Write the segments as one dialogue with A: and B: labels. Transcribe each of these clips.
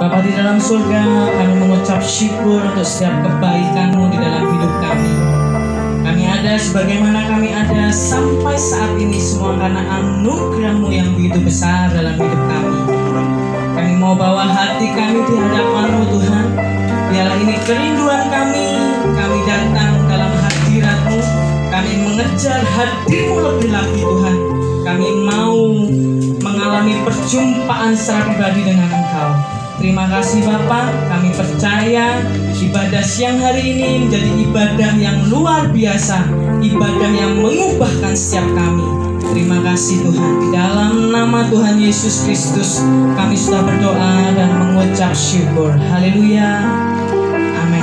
A: Bapa di dalam surga, kami mengucap syukur untuk setiap kebaikan-Mu di dalam hidup kami. Kami ada sebagaimana kami ada sampai saat ini semua karena anugerah-Mu yang begitu besar dalam hidup kami. Kami mau bawa hati kami di hadapan-Mu Tuhan. Biarlah ini kerinduan kami datang dalam hadirat-Mu. Kami mengejar hadir-Mu lebih lagi Tuhan. Kami mau mengalami perjumpaan secara pribadi dengan Engkau. Terima kasih Bapa, kami percaya ibadah siang hari ini menjadi ibadah yang luar biasa, ibadah yang mengubahkan setiap kami. Terima kasih Tuhan, di dalam nama Tuhan Yesus Kristus kami sudah berdoa dan mengucap syukur. Haleluya, amin.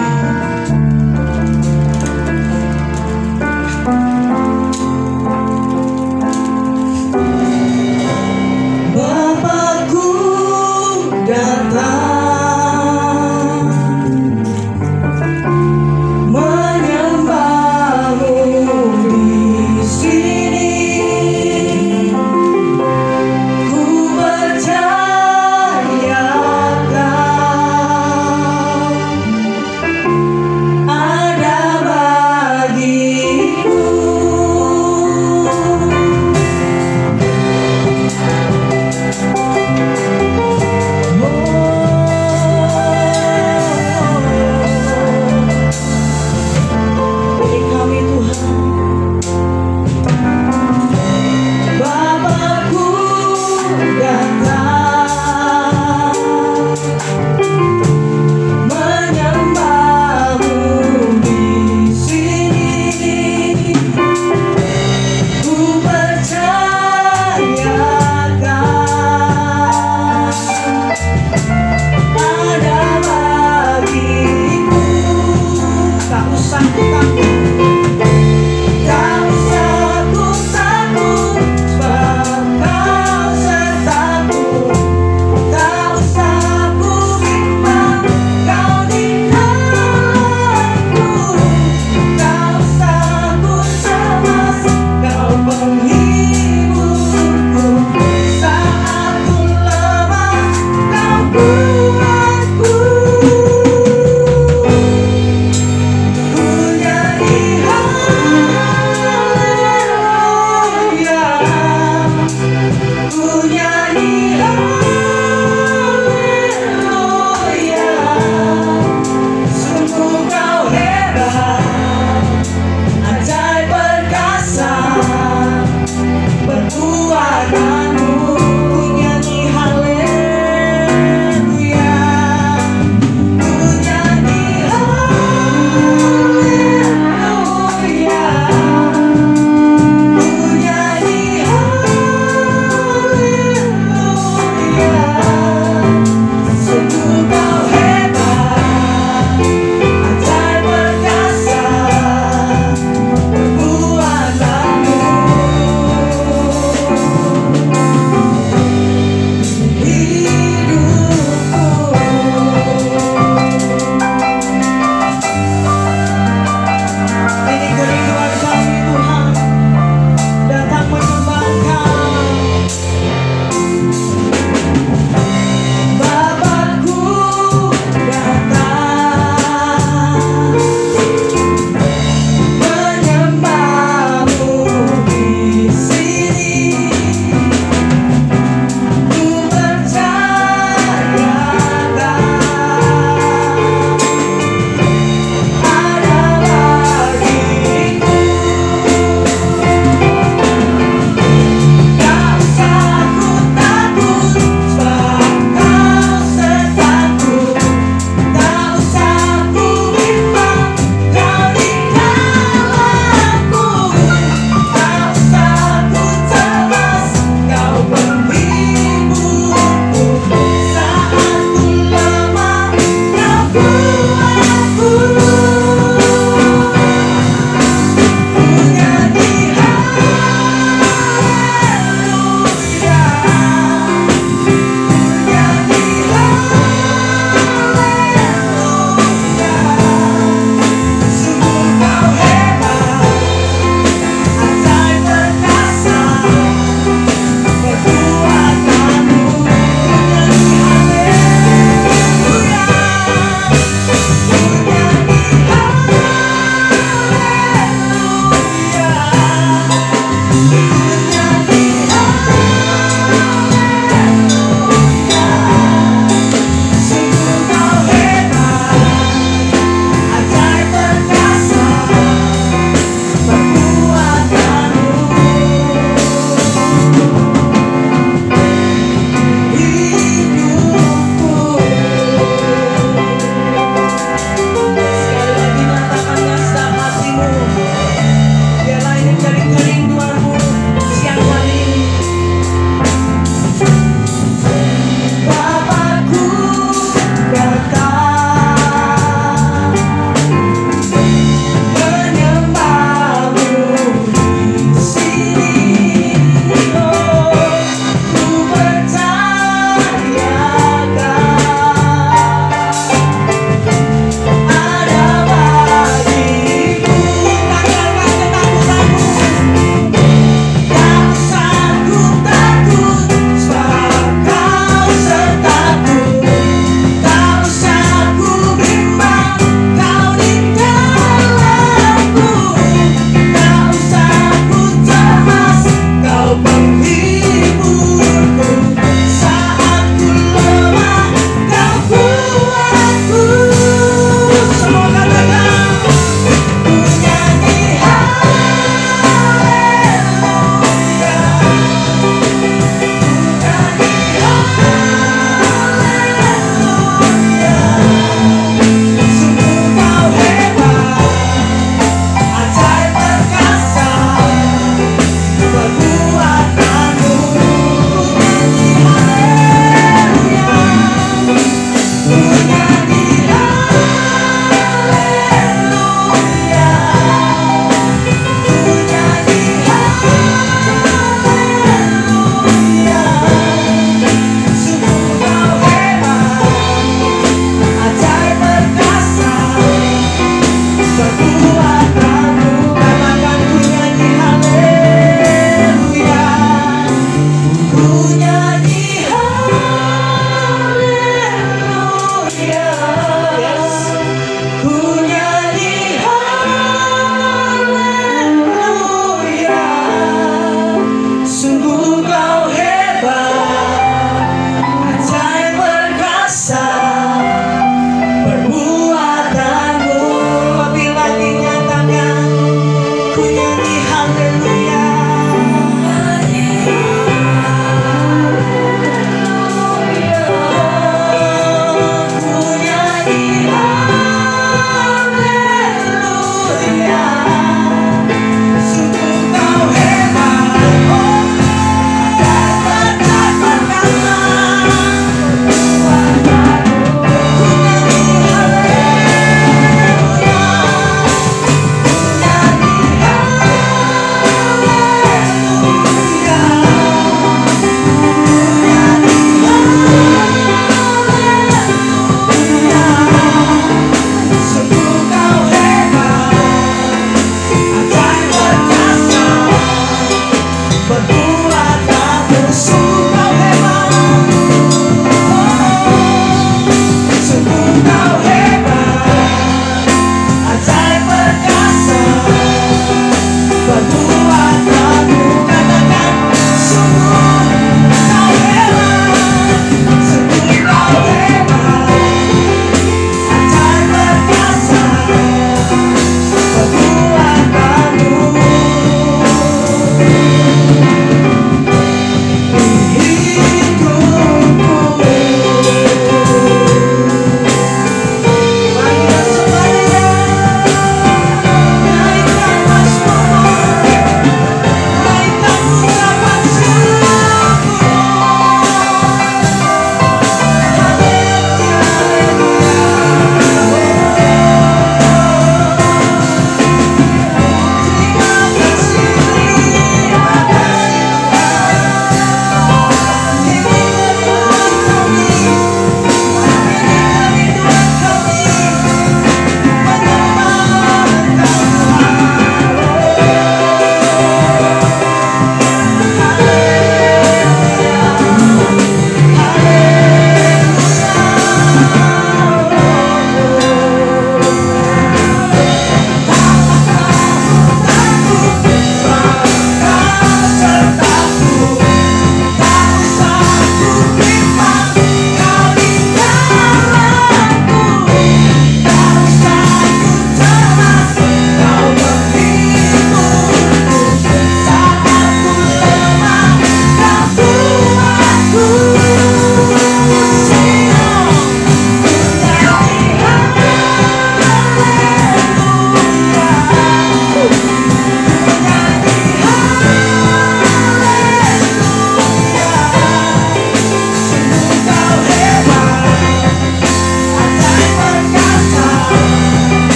A: Bapakku datang menyembah-Mu di sini. Ku percaya Kau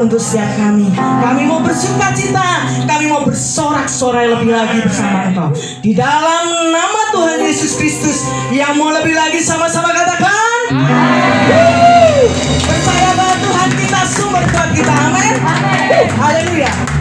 A: untuk setiap kami. Kami mau bersuka cita, kami mau bersorak-sorai lebih lagi bersama Engkau. Di dalam nama Tuhan Yesus Kristus, yang mau lebih lagi sama-sama katakan. Percaya bahwa Tuhan kita sumber kuat kita. Amin. Haleluya.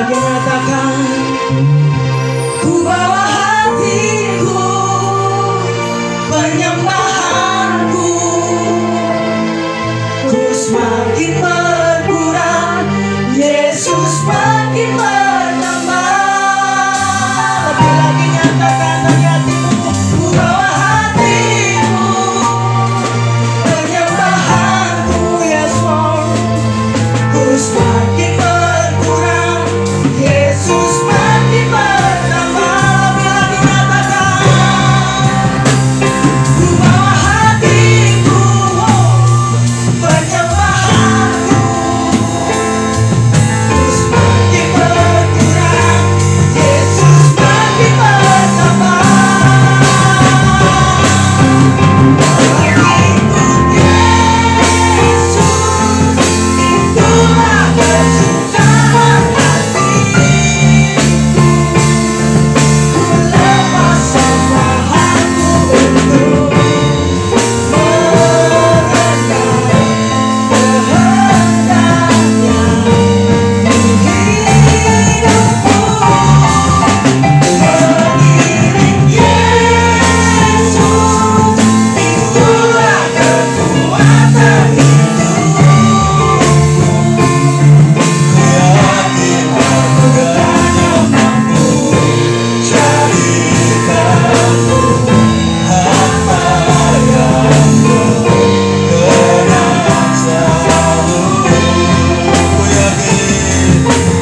A: lagi nyatakan, ku bawa hatiku, penyembahanku, ku semakin berkurang, Yesus makin bertambah. Lebih lagi nyatakan dari hatimu, ku bawa hatimu, penyembahanku, yes Lord, ku semakin berkurang, Yesus makin bertambah. Lebih lagi nyatakan, ku bawa hatiku, penyembahanku, ku semakin berkurang, Yesus makin bertambah. Bagiku Yesus, itulah kesukaan hatiku. Ku lepas semua hatiku untuk merendah kehendaknya hidupku. Mengiring Yesus, itulah kekuatan hidupku.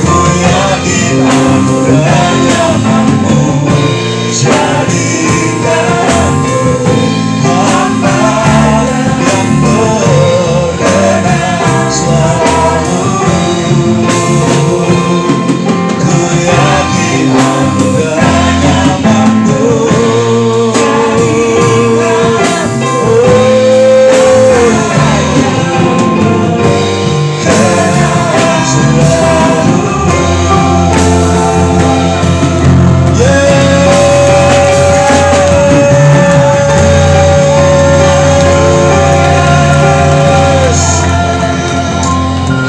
A: Ku yakin anugerahnya mampu jadikanku hamba yang berkenan selalu. Ku yakin anugerahnya mampu jadikanku hamba yang berkenan selalu. Ku yakin anugerahnya mampu jadikanku kenan selalu. Yes.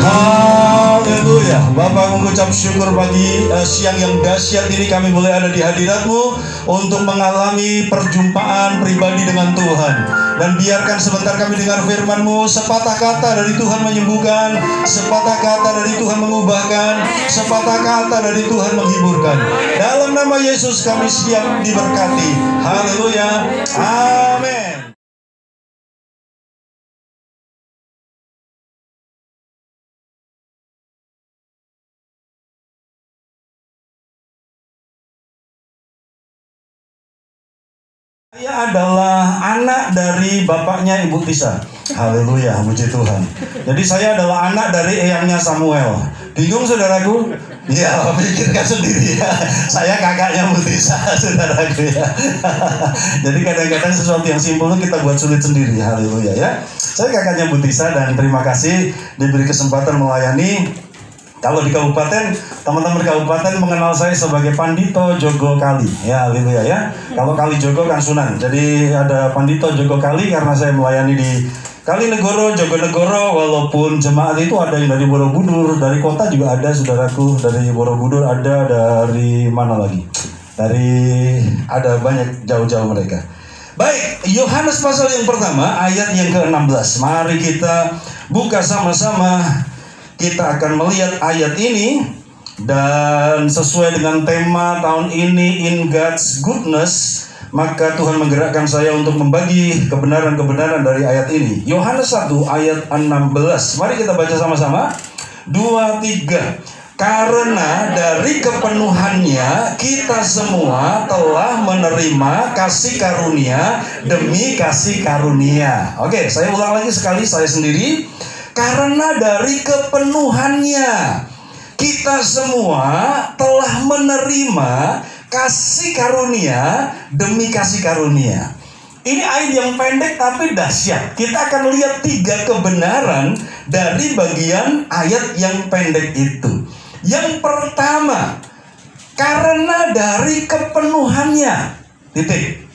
A: Haleluya. Bapak mengucap syukur pagi siang yang dahsyat ini kami boleh ada di hadirat-Mu untuk mengalami perjumpaan pribadi dengan Tuhan. Dan biarkan sebentar kami dengar firman-Mu, sepatah kata dari Tuhan menyembuhkan, sepatah kata dari Tuhan mengubahkan, sepatah kata dari Tuhan menghiburkan. Dalam nama Yesus kami siap diberkati. Haleluya. Amin. Saya adalah anak dari bapaknya Ibu Tisa. Haleluya, puji Tuhan. Jadi saya adalah anak dari eyangnya Samuel. Bingung saudaraku? Ya, pikirkan sendiri ya. Saya kakaknya Bu Tisa, saudaraku ya. Jadi kadang-kadang sesuatu yang simpel kita buat sulit sendiri. Haleluya ya. Saya kakaknya Bu Tisa dan terima kasih diberi kesempatan melayani. Kalau di kabupaten, teman-teman kabupaten mengenal saya sebagai Pandito Jogo Kali. Ya, haleluya ya. Kalau Kali Jogo kan Sunan. Jadi ada Pandito Jogo Kali karena saya melayani di Kalinegoro, Jogonegoro. Walaupun jemaat itu ada yang dari Borobudur, dari kota juga ada saudaraku. Dari Borobudur ada, dari mana lagi? Ada banyak jauh-jauh mereka. Baik, Yohanes pasal yang pertama ayat yang ke-16. Mari kita buka sama-sama. Kita akan melihat ayat ini dan sesuai dengan tema tahun ini In God's Goodness, maka Tuhan menggerakkan saya untuk membagi kebenaran-kebenaran dari ayat ini. Yohanes 1 ayat 16. Mari kita baca sama-sama. 2, 3. Karena dari kepenuhannya kita semua telah menerima kasih karunia demi kasih karunia. Oke, saya ulang lagi sekali saya sendiri. Karena dari kepenuhannya kita semua telah menerima kasih karunia demi kasih karunia. Ini ayat yang pendek tapi dahsyat. Kita akan lihat 3 kebenaran dari bagian ayat yang pendek itu. Yang pertama, karena dari kepenuhannya. Titik.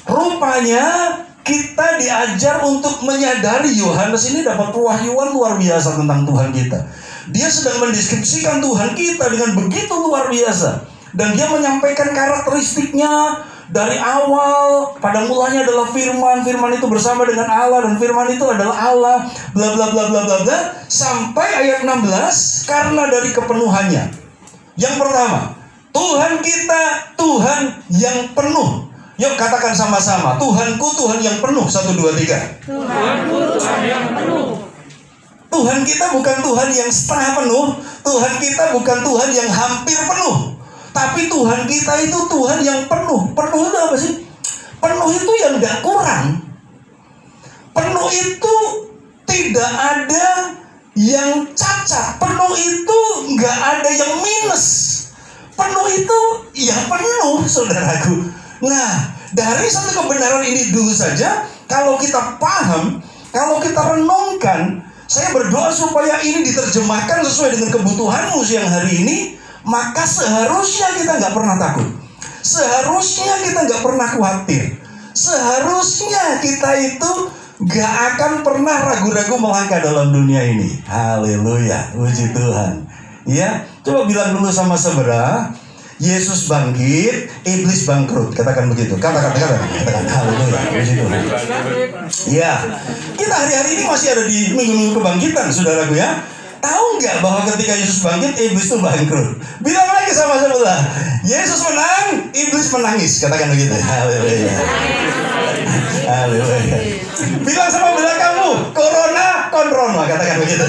A: Rupanya kita diajar untuk menyadari, Yohanes ini dapat pewahyuan luar biasa tentang Tuhan kita.
B: Dia sedang mendeskripsikan Tuhan kita dengan begitu luar biasa. Dan dia menyampaikan karakteristiknya dari awal. Pada mulanya adalah firman. Firman itu bersama dengan Allah, dan firman itu adalah Allah. Bla bla bla bla bla bla. Sampai ayat 16, karena dari kepenuhannya. Yang pertama, Tuhan kita Tuhan yang penuh. Yuk katakan sama-sama, Tuhanku Tuhan yang penuh. 1, 2, 3.
C: Tuhanku Tuhan yang penuh.
B: Tuhan kita bukan Tuhan yang setengah penuh. Tuhan kita bukan Tuhan yang hampir penuh. Tapi Tuhan kita itu Tuhan yang penuh. Penuh itu apa sih? Penuh itu yang gak kurang. Penuh itu tidak ada yang cacat. Penuh itu gak ada yang minus. Penuh itu ya penuh, saudaraku. Nah, dari satu kebenaran ini dulu saja, kalau kita paham, kalau kita renungkan, saya berdoa supaya ini diterjemahkan sesuai dengan kebutuhanmu siang hari ini. Maka seharusnya kita nggak pernah takut. Seharusnya kita nggak pernah khawatir. Seharusnya kita itu nggak akan pernah ragu-ragu melangkah dalam dunia ini. Haleluya, puji Tuhan. Ya, coba bilang dulu sama seberang, Yesus bangkit, iblis bangkrut. Katakan begitu. Katakan. Haleluya, puji Tuhan. Ya, kita hari-hari ini masih ada di minggu-minggu kebangkitan, saudaraku ya. Tahu nggak bahwa ketika Yesus bangkit, iblis itu bangkrut? Bilang lagi sama sebelah, Yesus menang, iblis menangis. Katakan begitu. Haleluya. Haleluya. Bilang sama belah kamu, corona kontrol. Katakan begitu.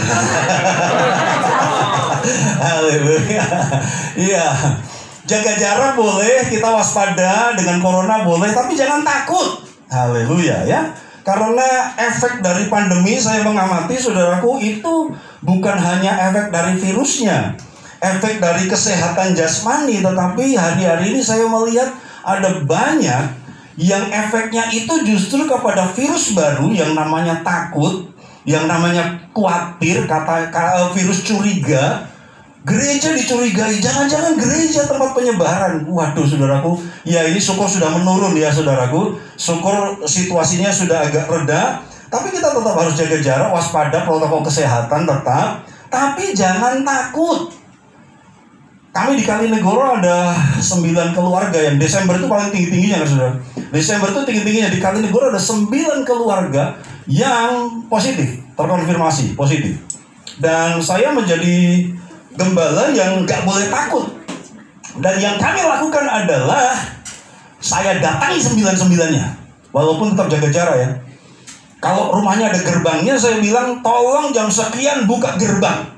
B: Haleluya. Iya. Jaga jarak boleh, kita waspada dengan corona boleh, tapi jangan takut. Haleluya ya. Karena efek dari pandemi, saya mengamati saudaraku, itu bukan hanya efek dari virusnya, efek dari kesehatan jasmani, tetapi hari-hari ini saya melihat ada banyak yang efeknya itu justru kepada virus baru yang namanya takut, yang namanya khawatir, virus curiga. Gereja dicurigai, jangan-jangan gereja tempat penyebaran. Waduh saudaraku, ya ini syukur sudah menurun ya saudaraku. Syukur situasinya sudah agak reda. Tapi kita tetap harus jaga jarak, waspada, protokol kesehatan tetap. Tapi jangan takut. Kami di Kalinegoro ada 9 keluarga yang Desember itu paling tinggi-tingginya kan saudara. Desember itu tinggi-tingginya, di Kalinegoro ada 9 keluarga yang positif, terkonfirmasi positif. Dan saya menjadi gembala yang gak boleh takut. Dan yang kami lakukan adalah saya datangi 9-9-nya, walaupun tetap jaga jarak ya. Kalau rumahnya ada gerbangnya, saya bilang tolong jam sekian buka gerbang.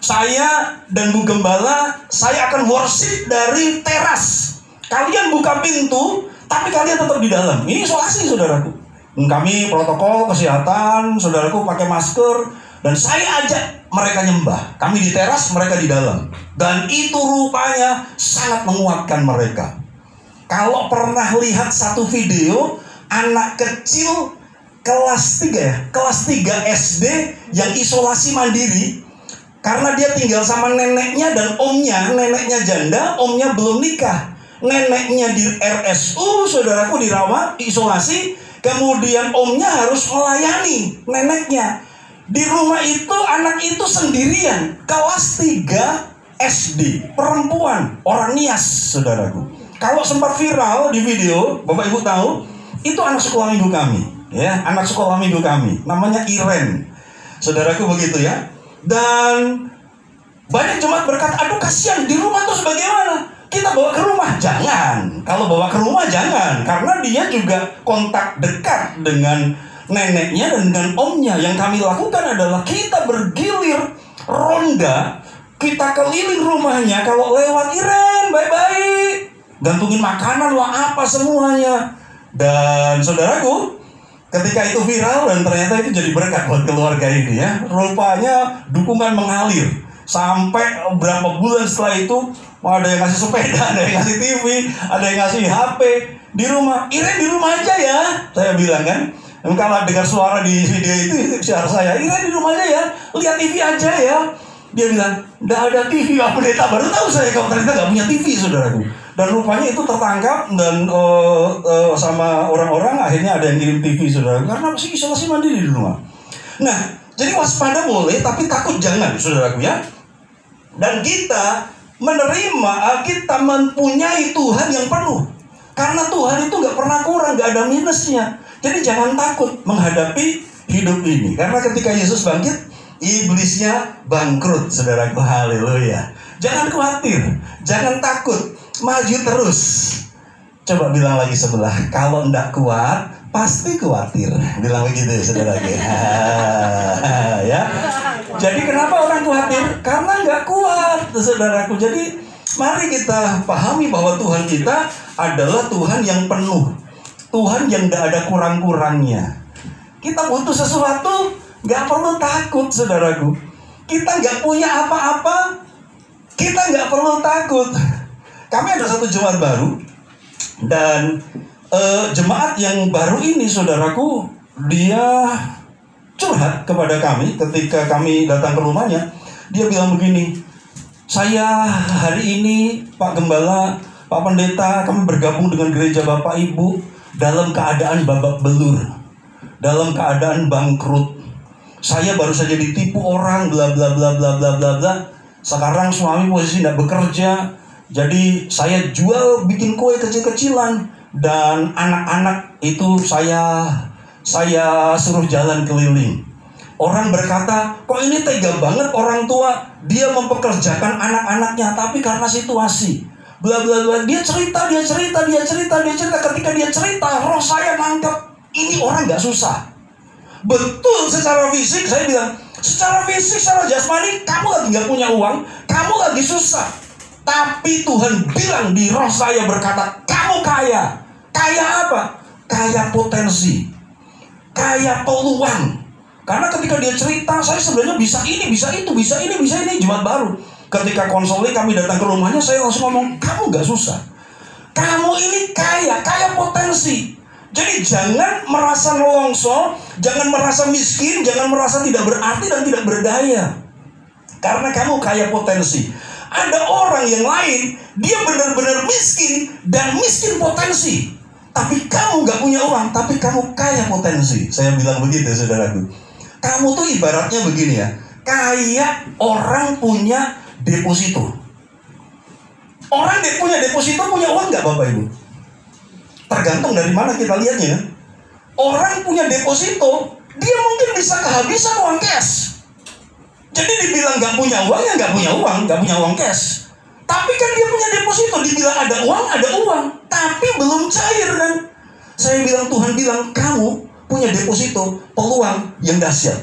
B: Saya dan Bu Gembala, saya akan worship dari teras. Kalian buka pintu, tapi kalian tetap di dalam. Ini isolasi saudaraku. Kami protokol kesehatan, saudaraku pakai masker. Dan saya ajak mereka nyembah. Kami di teras, mereka di dalam. Dan itu rupanya sangat menguatkan mereka. Kalau pernah lihat satu video anak kecil kelas 3 ya, kelas 3 SD yang isolasi mandiri karena dia tinggal sama neneknya dan omnya. Neneknya janda, omnya belum nikah. Neneknya di RSU, saudaraku, dirawat, isolasi. Kemudian omnya harus melayani neneknya. Di rumah itu anak itu sendirian, kelas 3 SD, perempuan, orang Nias, saudaraku. Kalau sempat viral di video, Bapak Ibu tahu, itu anak sekolah minggu kami, ya, anak sekolah minggu kami, namanya Iren, saudaraku begitu ya. Dan banyak jemaat berkata, aduh kasihan di rumah tuh bagaimana? Kita bawa ke rumah? Jangan. Kalau bawa ke rumah jangan, karena dia juga kontak dekat dengan neneknya dan dengan omnya. Yang kami lakukan adalah kita bergilir ronda, kita keliling rumahnya. Kalau lewat, Iren baik-baik, gantungin makanan lah apa semuanya. Dan saudaraku, ketika itu viral dan ternyata itu jadi berkat buat keluarga ini ya. Rupanya dukungan mengalir sampai berapa bulan setelah itu. Ada yang ngasih sepeda, ada yang ngasih TV, ada yang ngasih HP di rumah. Iren di rumah aja ya, saya bilang kan. Kalau dengar suara di video itu suara saya, Iren di rumah aja ya, lihat TV aja ya. Dia bilang, nggak ada TV, Pak Pendeta. Baru tahu saya kalau ternyata nggak punya TV, saudaraku. Dan rupanya itu tertangkap dan sama orang-orang, akhirnya ada yang kirim TV, saudaraku. Karena masih isolasi mandiri di rumah. Nah, Jadi waspada boleh, tapi takut jangan, saudaraku ya. Dan kita menerima, kita mempunyai Tuhan yang penuh. Karena Tuhan itu gak pernah kurang, gak ada minusnya. Jadi jangan takut menghadapi hidup ini. Karena ketika Yesus bangkit, iblisnya bangkrut, saudaraku. Haleluya. Jangan khawatir, jangan takut, maju terus. Coba bilang lagi sebelah, kalau ndak kuat, pasti khawatir. Bilang begitu, saudaraku. Ya. Jadi kenapa orang khawatir? Karena nggak kuat, saudaraku. Jadi mari kita pahami bahwa Tuhan kita adalah Tuhan yang penuh, Tuhan yang nggak ada kurang-kurangnya. Kita butuh sesuatu, nggak perlu takut, saudaraku. Kita nggak punya apa-apa, kita nggak perlu takut. Kami ada satu jemaat baru, dan jemaat yang baru ini, saudaraku, dia curhat kepada kami ketika kami datang ke rumahnya. Dia bilang begini, saya hari ini Pak Gembala, Pak Pendeta, kami bergabung dengan gereja Bapak Ibu dalam keadaan babak belur, dalam keadaan bangkrut. Saya baru saja ditipu orang, bla bla bla bla bla bla bla. Sekarang suami posisi tidak bekerja, jadi saya jual bikin kue kecil-kecilan. Dan anak-anak itu saya suruh jalan keliling. Orang berkata, kok ini tega banget orang tua, dia mempekerjakan anak-anaknya, tapi karena situasi bla bla bla. Dia cerita. Ketika dia cerita, roh saya nangkep, ini orang gak susah. Betul, secara fisik saya bilang, secara fisik, secara jasmani, kamu lagi gak punya uang, kamu lagi susah. Tapi Tuhan bilang di roh saya, berkata, kamu kaya. Kaya apa? Kaya potensi, kaya peluang. Karena ketika dia cerita, saya sebenarnya bisa ini, bisa itu, bisa ini, bisa ini. Jemaat baru, ketika konseling kami datang ke rumahnya, saya langsung ngomong, kamu gak susah, kamu ini kaya potensi. Jadi jangan merasa nolongso, jangan merasa miskin, jangan merasa tidak berarti dan tidak berdaya. Karena kamu kaya potensi. Ada orang yang lain, dia benar-benar miskin dan miskin potensi. Tapi kamu gak punya uang, tapi kamu kaya potensi. Saya bilang begitu, saudaraku. Kamu tuh ibaratnya begini ya, kayak orang punya deposito. Orang punya deposito, punya uang gak Bapak Ibu? Tergantung dari mana kita lihatnya. Orang punya deposito, dia mungkin bisa kehabisan uang cash. Jadi dibilang gak punya uang, ya gak punya uang cash. Tapi kan dia punya deposito, dibilang ada uang, tapi belum cair kan. Saya bilang, Tuhan bilang, kamu punya deposito, peluang yang dahsyat.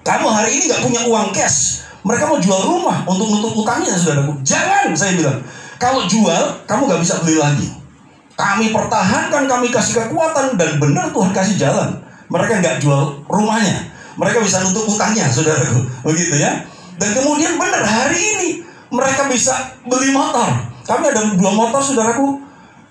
B: Kamu hari ini gak punya uang cash, mereka mau jual rumah untuk nutup utangnya, saudaraku. Jangan, saya bilang. Kalau jual, kamu gak bisa beli lagi. Kami pertahankan, kami kasih kekuatan, dan benar Tuhan kasih jalan. Mereka gak jual rumahnya, mereka bisa nutup utangnya, saudaraku. Begitu ya. Dan kemudian benar hari ini mereka bisa beli motor. Kami ada 2 motor, saudaraku.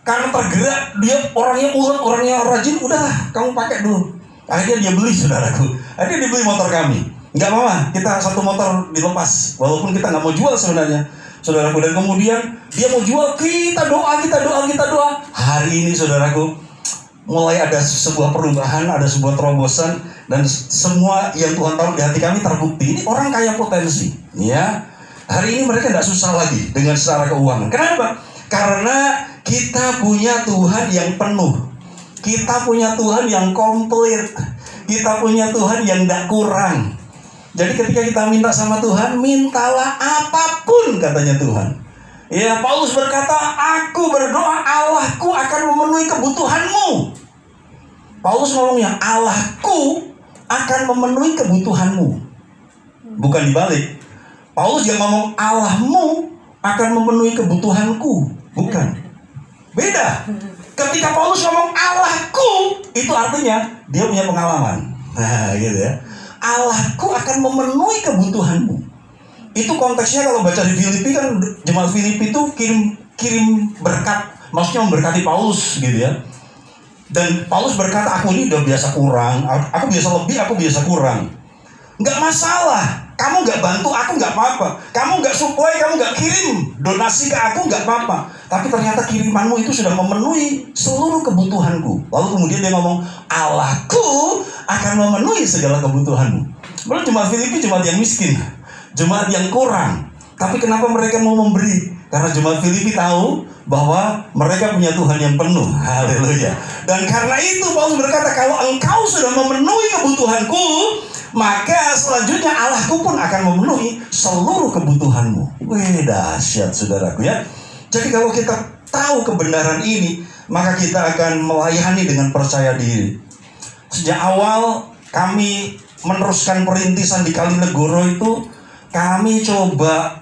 B: Karena tergerak, dia orangnya ulet, orangnya rajin, udahlah kamu pakai dulu. Akhirnya dia beli, saudaraku. Akhirnya dia beli motor kami. Nggak apa-apa, kita satu motor dilepas, walaupun kita nggak mau jual sebenarnya, saudaraku. Dan kemudian dia mau jual, kita doa. Hari ini, saudaraku, mulai ada sebuah perubahan, ada sebuah terobosan, dan semua yang Tuhan taruh di hati kami terbukti. Ini orang kaya potensi, ya. Hari ini mereka tidak susah lagi dengan secara keuangan. Kenapa? Karena kita punya Tuhan yang penuh. Kita punya Tuhan yang komplit. Kita punya Tuhan yang tidak kurang. Jadi ketika kita minta sama Tuhan, mintalah apapun, katanya Tuhan. Ya, Paulus berkata, aku berdoa, Allahku akan memenuhi kebutuhanmu. Paulus ngomongnya, Allahku akan memenuhi kebutuhanmu. Bukan dibalik. Paulus yang ngomong Allahmu akan memenuhi kebutuhanku. Bukan. Beda. Ketika Paulus ngomong Allahku, itu artinya dia punya pengalaman. Nah, gitu ya. Allahku akan memenuhi kebutuhanmu. Itu konteksnya kalau baca di Filipi kan, jemaat Filipi itu kirim berkat, maksudnya memberkati Paulus gitu ya. Dan Paulus berkata, aku ini udah biasa kurang, aku biasa lebih, aku biasa kurang. Nggak masalah. Kamu nggak bantu aku nggak apa-apa. Kamu nggak supply, kamu nggak kirim donasi ke aku nggak apa-apa. Tapi ternyata kirimanmu itu sudah memenuhi seluruh kebutuhanku. Lalu kemudian dia ngomong, Allahku akan memenuhi segala kebutuhanmu. Sebenarnya jemaat Filipi jemaat yang miskin, jemaat yang kurang. Tapi kenapa mereka mau memberi? Karena jemaat Filipi tahu bahwa mereka punya Tuhan yang penuh. Haleluya. Dan karena itu Paulus berkata, kalau engkau sudah memenuhi kebutuhanku, maka selanjutnya Allahku pun akan memenuhi seluruh kebutuhanmu. Wih, dahsyat saudaraku ya. Jadi kalau kita tahu kebenaran ini, maka kita akan melayani dengan percaya diri. Sejak awal kami meneruskan perintisan di Kalinegoro itu, kami coba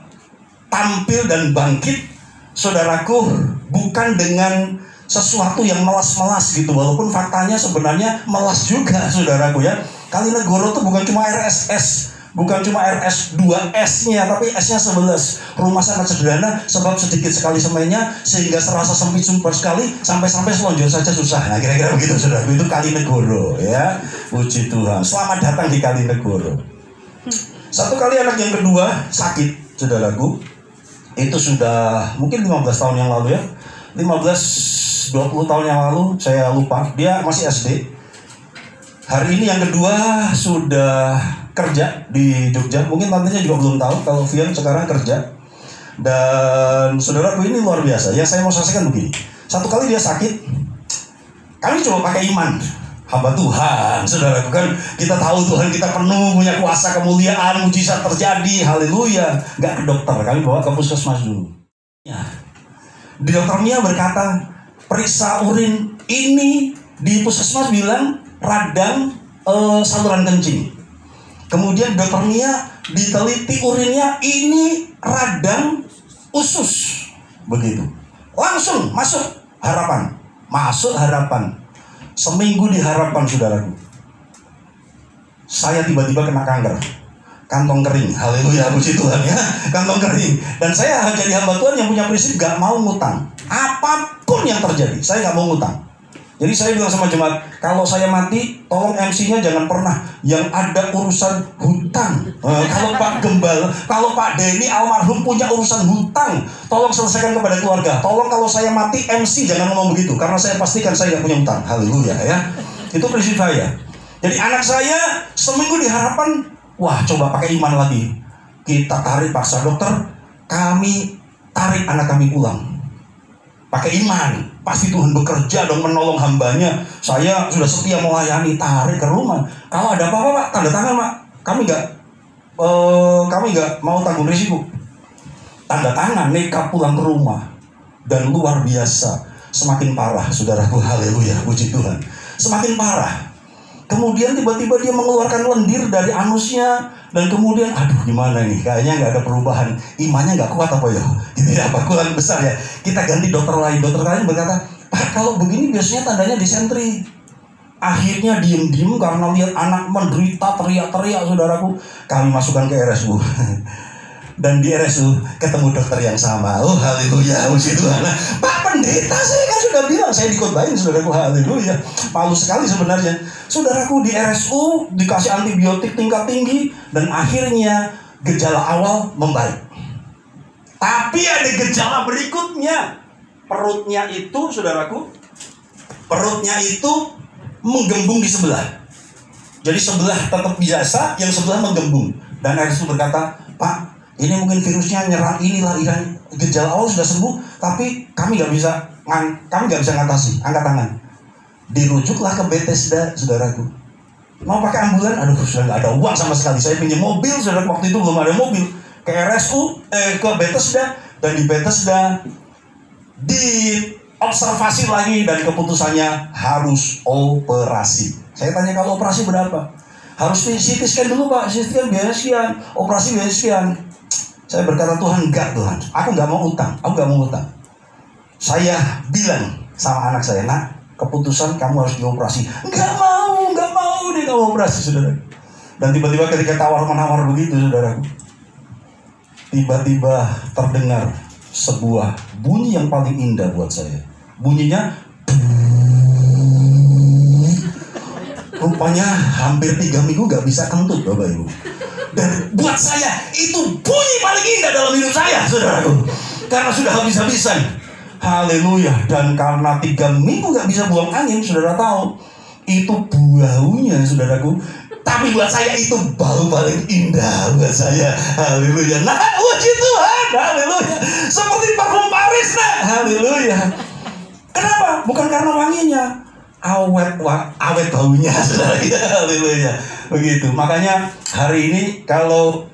B: tampil dan bangkit, saudaraku, bukan dengan sesuatu yang melas-melas gitu. Walaupun faktanya sebenarnya melas juga, saudaraku ya. Kalinegoro itu bukan cuma RSS, bukan cuma RS 2S-nya, tapi S-nya 11. Rumah sangat sederhana, sebab sedikit sekali semennya, sehingga serasa sempit sekali, sampai-sampai selonjor saja susah. Nah, kira-kira begitu, saudaraku. Itu Kalinegoro ya. Puji Tuhan. Selamat datang di Kalinegoro. Satu kali anak yang kedua sakit, saudaraku. Itu sudah mungkin 15 tahun yang lalu ya. 15-20 tahun yang lalu, saya lupa. Dia masih SD. Hari ini yang kedua sudah kerja di Jogja. Mungkin tantenya juga belum tahu kalau Vian sekarang kerja. Dan saudaraku, ini luar biasa. Yang saya mau saksikan begini. Satu kali dia sakit, kami coba pakai iman. Hamba Tuhan, saudaraku, kan kita tahu Tuhan kita penuh, punya kuasa, kemuliaan, mujizat terjadi, haleluya. Gak ke dokter, kami bawa ke puskesmas dulu ya. Di dokter Mia berkata, periksa urin ini, di puskesmas bilang radang saluran kencing. Kemudian dokter Mia diteliti urinnya, ini radang usus. Begitu. Langsung masuk harapan. Masuk harapan. Seminggu di harapan, saudaraku. Saya tiba-tiba kena kanker. Kantong kering. Haleluya, puji Tuhan ya. Kantong kering. Dan saya jadi hamba Tuhan yang punya prinsip gak mau ngutang. Apapun yang terjadi, saya gak mau ngutang. Jadi saya bilang sama jemaat, kalau saya mati, tolong MC-nya jangan pernah yang ada urusan hutang. Kalau Pak Gembal, kalau Pak Denny almarhum punya urusan hutang, tolong selesaikan kepada keluarga. Tolong kalau saya mati, MC jangan ngomong begitu, karena saya pastikan saya gak punya hutang. Haleluya ya. Itu prinsip saya. Jadi anak saya seminggu di harapan, wah coba pakai iman lagi. Kita tarik paksa dokter, kami tarik anak kami pulang. Pakai iman, pasti Tuhan bekerja dong menolong hambanya. Saya sudah setia melayani, tarik ke rumah. Kalau ada apa-apa Pak, tanda tangan Pak. Kami nggak mau tanggung risiko. Tanda tangan, nekat pulang ke rumah. Dan luar biasa, semakin parah, saudaraku. Haleluya, puji Tuhan. Semakin parah. Kemudian tiba-tiba dia mengeluarkan lendir dari anusnya. Dan kemudian, aduh gimana nih, kayaknya nggak ada perubahan. Imannya nggak kuat apa ya? Ini apa, kurang besar ya. Kita ganti dokter lain. Dokter lain berkata, Pak kalau begini biasanya tandanya disentri. Akhirnya diem-diem karena lihat anak menderita, teriak-teriak, saudaraku. Kami masukkan ke RSU. Dan di RSU ketemu dokter yang sama. Oh haleluya, puji Tuhan. Pak pendeta, saya kan sudah bilang, saya dikotbahin, saudaraku, haleluya. Malu sekali sebenarnya. Saudaraku, di RSU dikasih antibiotik tingkat tinggi, dan akhirnya gejala awal membaik. Tapi ada gejala berikutnya. Perutnya itu, saudaraku, perutnya itu menggembung di sebelah. Jadi sebelah tetap biasa, yang sebelah menggembung. Dan RSU berkata, Pak, ini mungkin virusnya nyerang inilah, gejala awal sudah sembuh, tapi kami nggak bisa ngatasi. Angkat tangan. Dirujuklah ke Bethesda, saudaraku. Mau pakai ambulan, aduh sudah nggak ada uang sama sekali. Saya pinjam mobil, saudara, waktu itu belum ada mobil. Ke RSU, ke Bethesda, dan di Bethesda diobservasi lagi dan keputusannya harus operasi. Saya tanya, kalau operasi berapa? Harus CT scan dulu Pak, CT scan biaya sekian, operasi biaya sekian. Saya berkata, Tuhan enggak Tuhan, aku nggak mau utang, Saya bilang sama anak saya, nak, keputusan kamu harus dioperasi. Enggak mau dia kamu operasi, saudara. Dan tiba-tiba ketika tawar-menawar begitu, saudara, tiba-tiba terdengar sebuah bunyi yang paling indah buat saya. Bunyinya rupanya hampir 3 minggu gak bisa kentut, Bapak Ibu. Dan buat saya itu bunyi paling indah dalam hidup saya, saudaraku. Karena sudah habis-habisan. Haleluya. Dan karena 3 minggu gak bisa buang angin, saudara tahu, itu baunya, saudaraku, Tapi buat saya itu bau paling indah buat saya. Haleluya. Nah, puji Tuhan. Haleluya. Seperti parfum Paris, nah. Haleluya. Kenapa? Bukan karena wanginya. Awet baunya. Haleluya. Begitu. Makanya hari ini kalau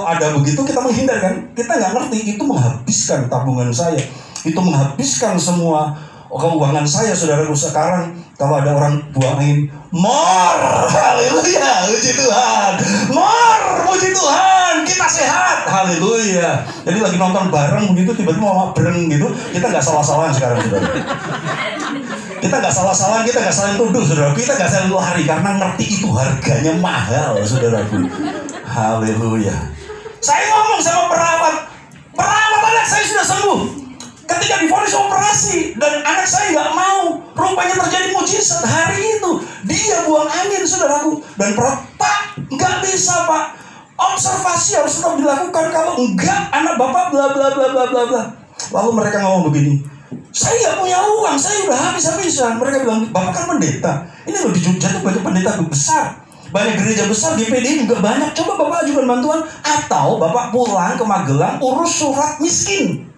B: ada begitu kita menghindar kan. Kita nggak ngerti itu menghabiskan tabungan saya. Itu menghabiskan semua keuangan saya, saudaraku. Sekarang kalau ada orang buangin more, haleluya, puji Tuhan, more, puji Tuhan, kita sehat, haleluya. Jadi lagi nonton bareng begitu, tiba-tiba mau bereng gitu, kita nggak salah-salahan sekarang, saudara. Kita nggak salah-salahan, kita nggak saling tuduh, saudara. Kita nggak saling lari karena ngerti itu harganya mahal, saudaraku. Haleluya. Saya ngomong sama perawat anak saya sudah sembuh. Ketika divonis operasi dan anak saya nggak mau, rupanya terjadi mujizat hari itu. Dia buang angin, saudaraku. Dan Pak, nggak bisa Pak. Observasi harus tetap dilakukan. Kalau enggak, anak Bapak bla bla bla bla bla bla. Lalu mereka ngomong begini, saya nggak punya uang, saya udah habis-habisan. Mereka bilang, Bapak kan pendeta. Ini loh di Jogja tuh banyak pendeta besar. Banyak gereja besar, GPD juga banyak. Coba Bapak ajukan bantuan. Atau Bapak pulang ke Magelang, urus surat miskin.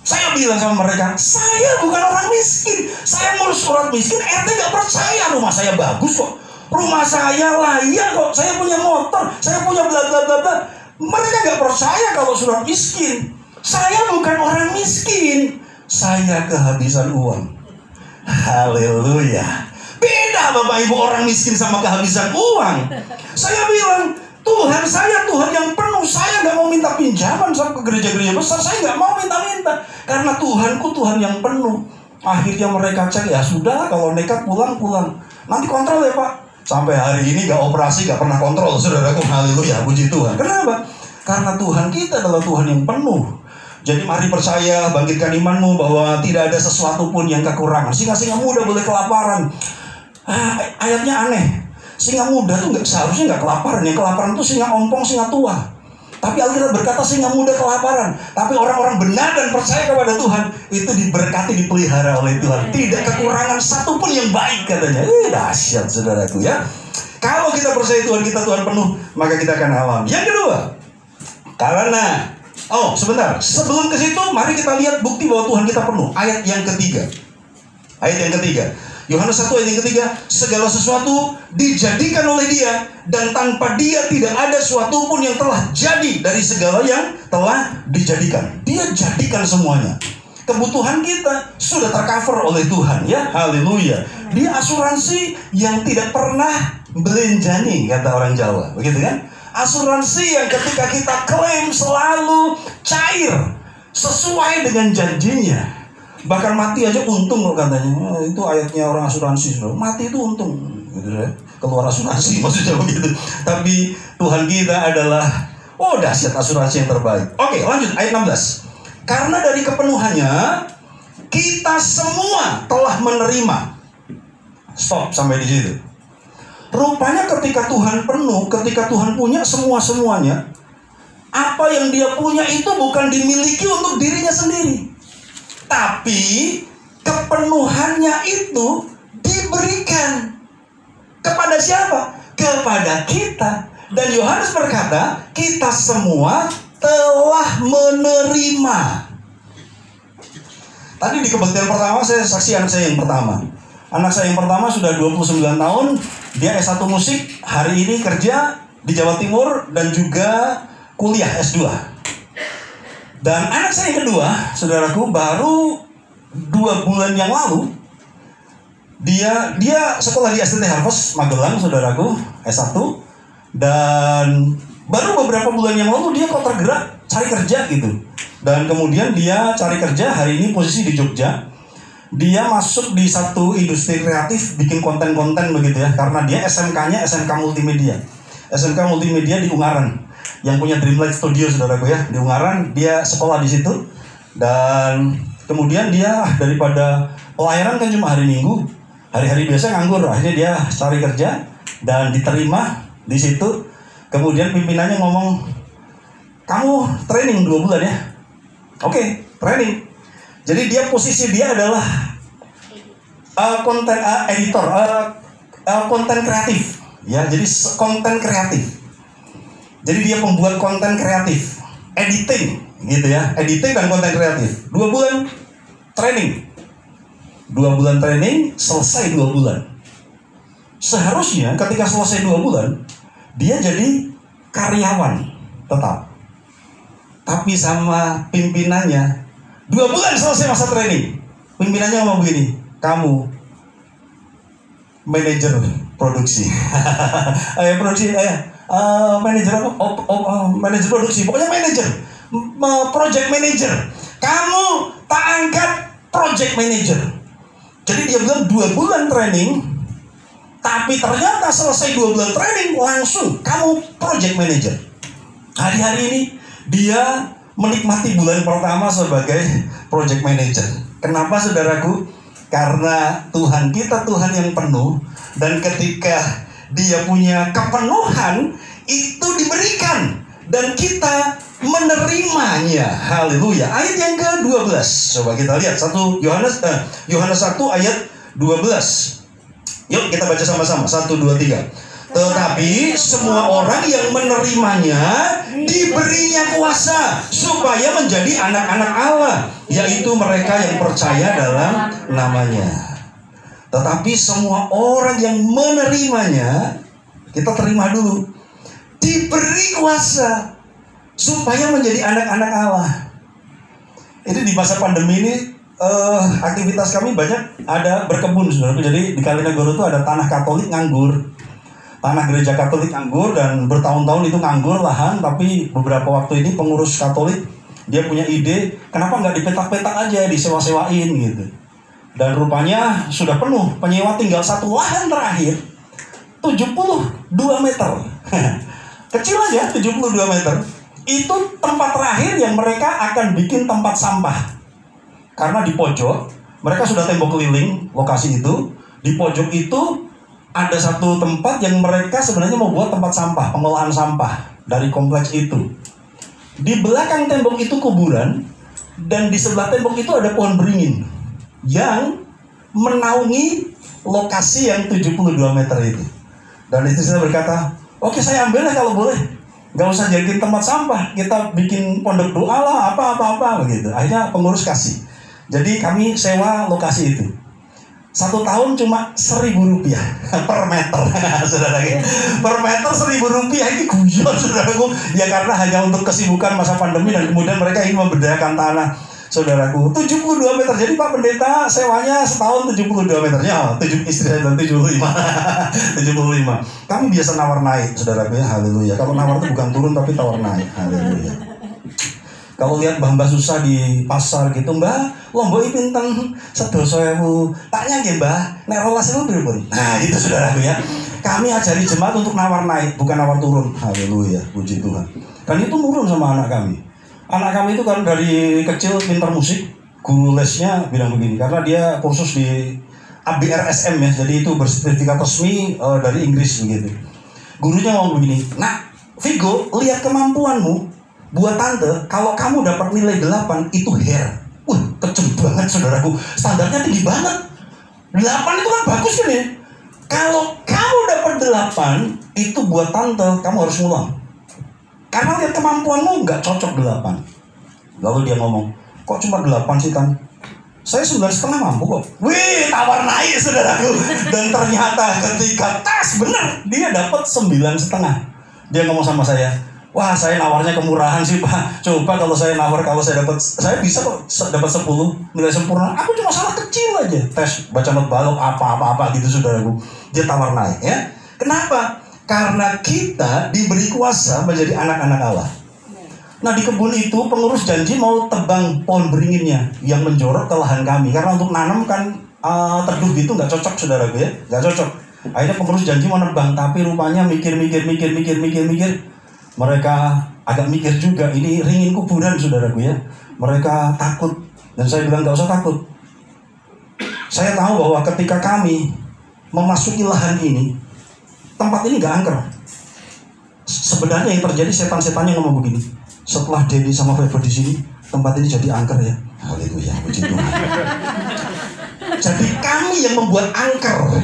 B: Saya bilang sama mereka, saya bukan orang miskin. Saya ngurus surat miskin, RT gak percaya. Rumah saya bagus kok. Rumah saya layak kok. Saya punya motor, saya punya bla bla bla bla. Mereka gak percaya kalau surat miskin. Saya bukan orang miskin. Saya kehabisan uang. Haleluya. Beda Bapak Ibu, orang miskin sama kehabisan uang. Saya bilang, Tuhan saya Tuhan yang penuh. Saya nggak mau minta pinjaman sama ke gereja-gereja besar. Saya nggak mau minta-minta. Karena Tuhanku Tuhan yang penuh. Akhirnya mereka cek, ya sudah kalau nekat pulang. Nanti kontrol ya Pak. Sampai hari ini nggak operasi, nggak pernah kontrol. Saudaraku, haleluya, puji Tuhan. Kenapa? Karena Tuhan kita adalah Tuhan yang penuh. Jadi mari percaya, bangkitkan imanmu bahwa tidak ada sesuatu pun yang kekurangan. Singa-singa muda boleh kelaparan. Ayatnya aneh. Singa muda tuh seharusnya nggak kelaparan. Yang kelaparan tuh singa ompong, singa tua. Tapi Alkitab berkata singa muda kelaparan. Tapi orang-orang benar dan percaya kepada Tuhan itu diberkati, dipelihara oleh Tuhan. Tidak kekurangan satu pun yang baik katanya. Dahsyat saudaraku ya. Kalau kita percaya Tuhan kita Tuhan penuh, maka kita akan alami. Yang kedua, karena sebentar. Sebelum ke situ, mari kita lihat bukti bahwa Tuhan kita penuh. Ayat yang ketiga. Yohanes 1 ayat yang ketiga, segala sesuatu dijadikan oleh Dia, dan tanpa Dia tidak ada sesuatu pun yang telah jadi dari segala yang telah dijadikan. Dia jadikan semuanya. Kebutuhan kita sudah tercover oleh Tuhan ya. Haleluya. Dia asuransi yang tidak pernah belenjani, kata orang Jawa. Begitu kan? Asuransi yang ketika kita klaim selalu cair sesuai dengan janjinya. Bahkan mati aja untung loh katanya. Itu ayatnya orang asuransi. Mati itu untung gitu ya. Keluar asuransi maksudnya begitu. Tapi Tuhan kita adalah dahsyat, asuransi yang terbaik. Oke, lanjut ayat 16. Karena dari kepenuhannya kita semua telah menerima. Stop sampai di situ. Rupanya ketika Tuhan penuh, ketika Tuhan punya semuanya, apa yang Dia punya itu bukan dimiliki untuk dirinya sendiri. Tapi kepenuhannya itu diberikan kepada siapa? Kepada kita. Dan Yohanes berkata, kita semua telah menerima. Tadi di kebaktian pertama saya saksi anak saya yang pertama. Anak saya yang pertama sudah 29 tahun. Dia S1 musik. Hari ini kerja di Jawa Timur dan juga kuliah S2. Dan anak saya yang kedua, saudaraku, baru 2 bulan yang lalu dia sekolah di STT Harvest Magelang, saudaraku, S1. Dan baru beberapa bulan yang lalu dia kok tergerak cari kerja gitu. Dan kemudian dia cari kerja, hari ini posisi di Jogja. Dia masuk di satu industri kreatif, bikin konten-konten begitu ya. Karena dia SMK-nya SMK Multimedia. SMK Multimedia di Ungaran. Yang punya Dreamlight Studio, saudaraku ya, di Ungaran. Dia sekolah di situ. Dan kemudian dia daripada pelayanan kan cuma hari Minggu, hari-hari biasa nganggur. Akhirnya dia cari kerja dan diterima di situ. Kemudian pimpinannya ngomong, kamu training 2 bulan ya. Oke, training. Jadi posisi dia adalah konten editor, konten kreatif. Ya, jadi konten kreatif. Jadi dia pembuat konten kreatif, editing, gitu ya, editing dan konten kreatif. 2 bulan training, 2 bulan training, selesai 2 bulan. Seharusnya ketika selesai 2 bulan, dia jadi karyawan tetap. Tapi sama pimpinannya, 2 bulan selesai masa training, pimpinannya ngomong begini, kamu manajer produksi, manajer manajer produksi, pokoknya manajer, project manager. Kamu tak angkat project manager. Jadi dia bilang 2 bulan training, tapi ternyata selesai 2 bulan training langsung kamu project manager. Hari-hari ini dia menikmati bulan pertama sebagai project manager. Kenapa saudaraku? Karena Tuhan kita Tuhan yang penuh, dan ketika dia punya kepenuhan itu diberikan dan kita menerimanya. Haleluya. Ayat yang ke-12. Coba kita lihat Yohanes 1 ayat 12. Yuk kita baca sama-sama. 1 2 3. Tetapi semua orang yang menerimanya diberinya kuasa supaya menjadi anak-anak Allah, yaitu mereka yang percaya dalam namanya. Tetapi semua orang yang menerimanya, kita terima dulu, diberi kuasa supaya menjadi anak-anak Allah. Ini di masa pandemi ini aktivitas kami banyak ada berkebun, saudara. Jadi di Kalinagoro itu ada tanah Katolik nganggur, tanah gereja Katolik nganggur, dan bertahun-tahun itu nganggur lahan. Tapi beberapa waktu ini pengurus Katolik dia punya ide, kenapa nggak dipetak-petak aja, disewa-sewain gitu. Dan rupanya sudah penuh, penyewa tinggal satu lahan terakhir 72 meter. Kecil aja, 72 meter. Itu tempat terakhir yang mereka akan bikin tempat sampah. Karena di pojok, mereka sudah tembok keliling lokasi itu. Di pojok itu ada satu tempat yang mereka sebenarnya mau buat tempat sampah, pengolahan sampah dari kompleks itu. Di belakang tembok itu kuburan, dan di sebelah tembok itu ada pohon beringin yang menaungi lokasi yang 72 meter itu. Dan istri saya berkata, oke, saya ambil kalau boleh, nggak usah jadiin tempat sampah, kita bikin pondok doa lah, apa begitu. Akhirnya pengurus kasih. Jadi kami sewa lokasi itu. 1 tahun cuma Rp1.000 per meter. Saudara, per meter Rp1.000, ini guyon saudaraku. Ya karena hanya untuk kesibukan masa pandemi, dan kemudian mereka ingin memberdayakan tanah. Saudaraku, 72 meter. Jadi Pak Pendeta sewanya setahun 72 meternya. Istri saya bilang 75. 75. Kami biasa nawar naik, saudaraku ya. Haleluya. Kalau nawar itu bukan turun tapi tawar naik. Haleluya. Kalau lihat mbah-mbah susah di pasar gitu, Mbah, lombok pinten 12.000. Taknya nggih, Mbah, nek 12.000 pripun? Nah, itu saudaraku ya. Kami ajari jemaat untuk nawar naik, bukan nawar turun. Haleluya, puji Tuhan. Dan itu nurun sama anak kami. Anak kami itu kan dari kecil pintar musik. Guru lesnya bilang begini, karena dia kursus di ABRSM ya, jadi itu bersertifikat resmi dari Inggris begitu. Gurunya ngomong begini, "Nak, Vigo, lihat kemampuanmu. Buat tante, kalau kamu dapat nilai 8 itu hair." Wah, kejem banget saudaraku. Standarnya tinggi banget. 8 itu kan bagus kan ya. Kalau kamu dapat 8, itu buat tante kamu harus ngulang. Karena lihat kemampuanmu nggak cocok 8. Lalu dia ngomong, kok cuma 8 sih, Tan? Saya 9,5 mampu kok. Wih, tawar naik saudaraku. Dan ternyata ketika tes bener, dia dapat 9,5. Dia ngomong sama saya, wah, saya nawarnya kemurahan sih, Pak. Coba kalau saya nawar, kalau saya bisa kok dapat 10 nilai sempurna. Aku cuma salah kecil aja. Tes baca not balok apa gitu saudaraku. Dia tawar naik ya. Kenapa? Karena kita diberi kuasa menjadi anak-anak Allah. Nah, di kebun itu pengurus janji mau tebang pohon beringinnya yang menjorok ke lahan kami. Karena untuk nanam kan teduh gitu nggak cocok saudaraku ya, nggak cocok. Akhirnya pengurus janji mau nebang, tapi rupanya mikir. Mereka agak mikir juga, ini ringin kuburan saudaraku ya. Mereka takut, dan saya bilang nggak usah takut. Saya tahu bahwa ketika kami memasuki lahan ini, tempat ini nggak angker. Sebenarnya yang terjadi, setan-setannya ngomong begini, setelah Denny sama Febo di sini, tempat ini jadi angker ya. Haleluya, puji Tuhan. Jadi kami yang membuat angker.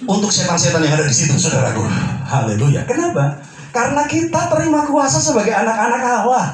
B: untuk setan-setan yang ada di situ, saudaraku. Haleluya. Kenapa? Karena kita terima kuasa sebagai anak-anak Allah.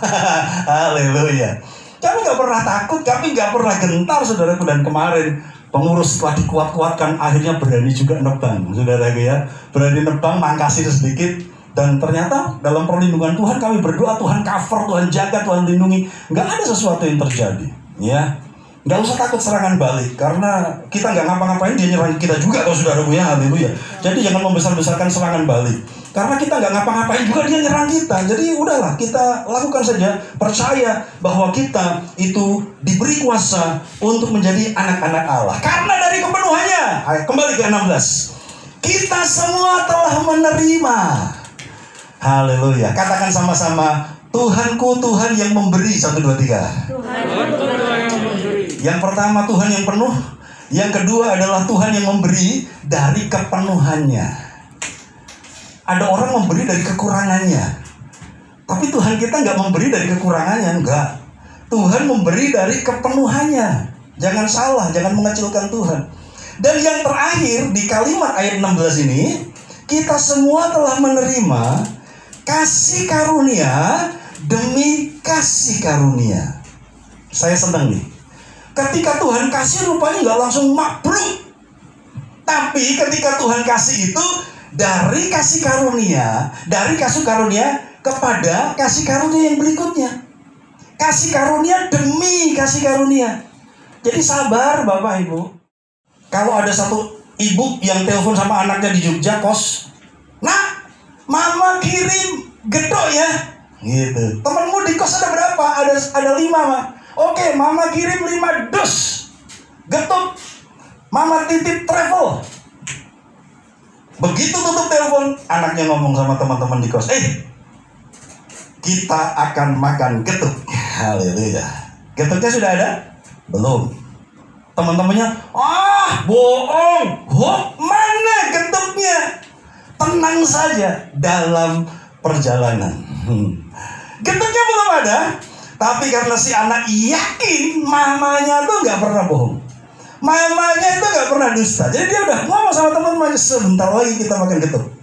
B: Haleluya. Kami nggak pernah takut, kami nggak pernah gentar, saudaraku. Dan kemarin pengurus setelah dikuat-kuatkan akhirnya berani juga nebang, saudaraku ya. Berani nebang, mangkasir sedikit. Dan ternyata dalam perlindungan Tuhan kami berdoa, Tuhan cover, Tuhan jaga, Tuhan lindungi. Nggak ada sesuatu yang terjadi, ya. Nggak usah takut serangan balik, karena kita nggak ngapa-ngapain dia nyerang kita juga, kalau saudaraku ya, haleluya. Jadi jangan membesar-besarkan serangan balik, karena kita nggak ngapa-ngapain juga dia nyerang kita. Jadi udahlah, kita lakukan saja, percaya bahwa kita itu diberi kuasa untuk menjadi anak-anak Allah. Karena dari kepenuhannya, kembali ke 16, kita semua telah menerima. Haleluya. Katakan sama-sama, Tuhanku Tuhan yang memberi. 1, 2, 3.
C: Tuhanku Tuhan yang memberi.
B: Yang pertama Tuhan yang penuh. Yang kedua adalah Tuhan yang memberi dari kepenuhannya. Ada orang memberi dari kekurangannya, tapi Tuhan kita nggak memberi dari kekurangannya, enggak. Tuhan memberi dari kepenuhannya. Jangan salah, jangan mengecilkan Tuhan. Dan yang terakhir di kalimat ayat 16 ini, kita semua telah menerima kasih karunia demi kasih karunia. Saya senang nih. Ketika Tuhan kasih rupanya nggak langsung mabruk. Tapi ketika Tuhan kasih itu dari kasih karunia kepada kasih karunia yang berikutnya. Kasih karunia demi kasih karunia. Jadi sabar Bapak Ibu. Kalau ada satu ibu yang telepon sama anaknya di Jogja kos, "Nak, mama kirim gedok ya." Gitu. Temenmu di kos ada berapa? Ada 5, Mak. Oke, mama kirim 5 dus getuk. Mama titip travel. Begitu tutup telepon, anaknya ngomong sama teman-teman di kos, kita akan makan getuk. Haleluya. Getuknya sudah ada? Belum. Teman-temannya, bohong. Mana getuknya? Tenang saja dalam perjalanan. Getuknya belum ada. Tapi karena si anak yakin mamanya tuh gak pernah bohong, mamanya itu gak pernah dusta, jadi dia udah ngomong sama teman-temannya, sebentar lagi kita makan getuk.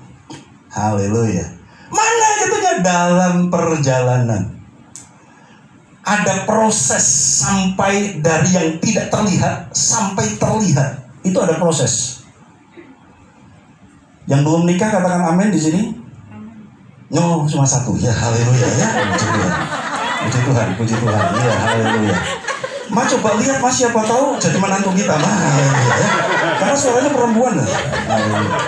B: Haleluya. Mana getuknya? Dalam perjalanan. Ada proses sampai dari yang tidak terlihat sampai terlihat. Itu ada proses. Yang belum nikah katakan amin di sini. No, cuma 1 ya. Haleluya ya. Puji Tuhan, puji Tuhan. Iya, haleluya. Ma coba lihat Mas, siapa tahu jadi menantu kita, Ma. Haleluya ya. Karena suaranya perempuan. Haleluya.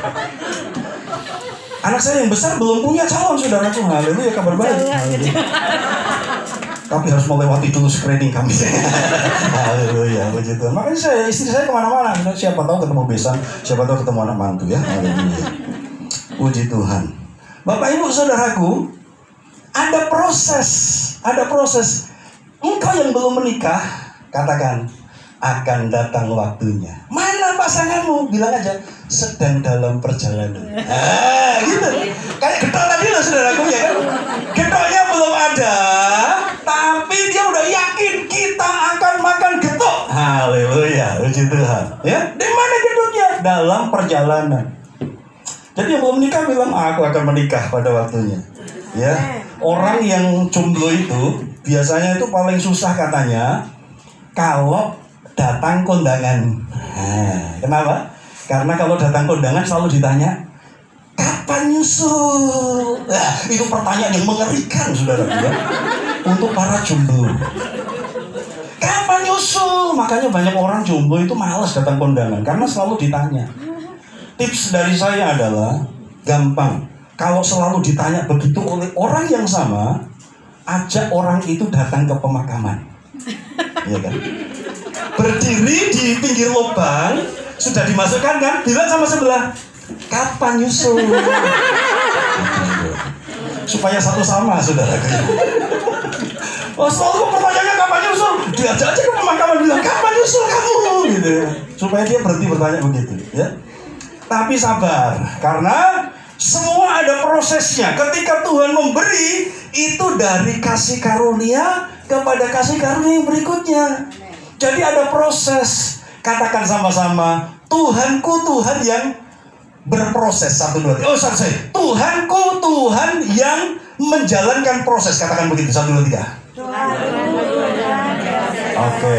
B: Anak saya yang besar belum punya calon, saudaraku. Haleluya, kabar baik. Haleluya. Tapi harus melewati dulu screening kami. Haleluya, puji Tuhan. Makanya istri saya kemana-mana. Siapa tahu ketemu besan, siapa tahu ketemu anak mantu ya. Haleluya. Puji Tuhan. Bapak Ibu saudaraku, ada proses. Engkau yang belum menikah, katakan, akan datang waktunya. Mana pasanganmu? Bilang aja, sedang dalam perjalanan. Gitu. Kayak gedok tadi loh saudaraku ya kan. Gedoknya belum ada, tapi dia udah yakin kita akan makan getuk. Haleluya, puji Tuhan. Ya, di mana gedoknya? Dalam perjalanan. Jadi yang belum menikah bilang, aku akan menikah pada waktunya. Ya, orang yang jomblo itu biasanya itu paling susah katanya kalau datang kondangan. Kenapa? Karena kalau datang kondangan selalu ditanya, kapan nyusul? Itu pertanyaan yang mengerikan, saudara. Untuk para jomblo. Kapan nyusul? Makanya banyak orang jomblo itu malas datang kondangan karena selalu ditanya. Tips dari saya adalah gampang. Kalau selalu ditanya begitu oleh orang yang sama, ajak orang itu datang ke pemakaman. Iya kan? Berdiri di pinggir lubang, sudah dimasukkan kan? Bilang sama sebelah, kapan nyusul? Supaya satu sama, saudara. Selalu pertanyaannya kapan nyusul? Diajak aja ke pemakaman, bilang kapan nyusul kamu? Gitu. Supaya dia berhenti bertanya begitu. Ya. Tapi sabar, karena semua ada prosesnya. Ketika Tuhan memberi, itu dari kasih karunia kepada kasih karunia yang berikutnya. Jadi ada proses. Katakan sama-sama, Tuhanku Tuhan yang berproses. 1, 2, 3. Oh, sorry. Tuhanku Tuhan yang menjalankan proses. Katakan begitu. 1, 2, 3. Oke.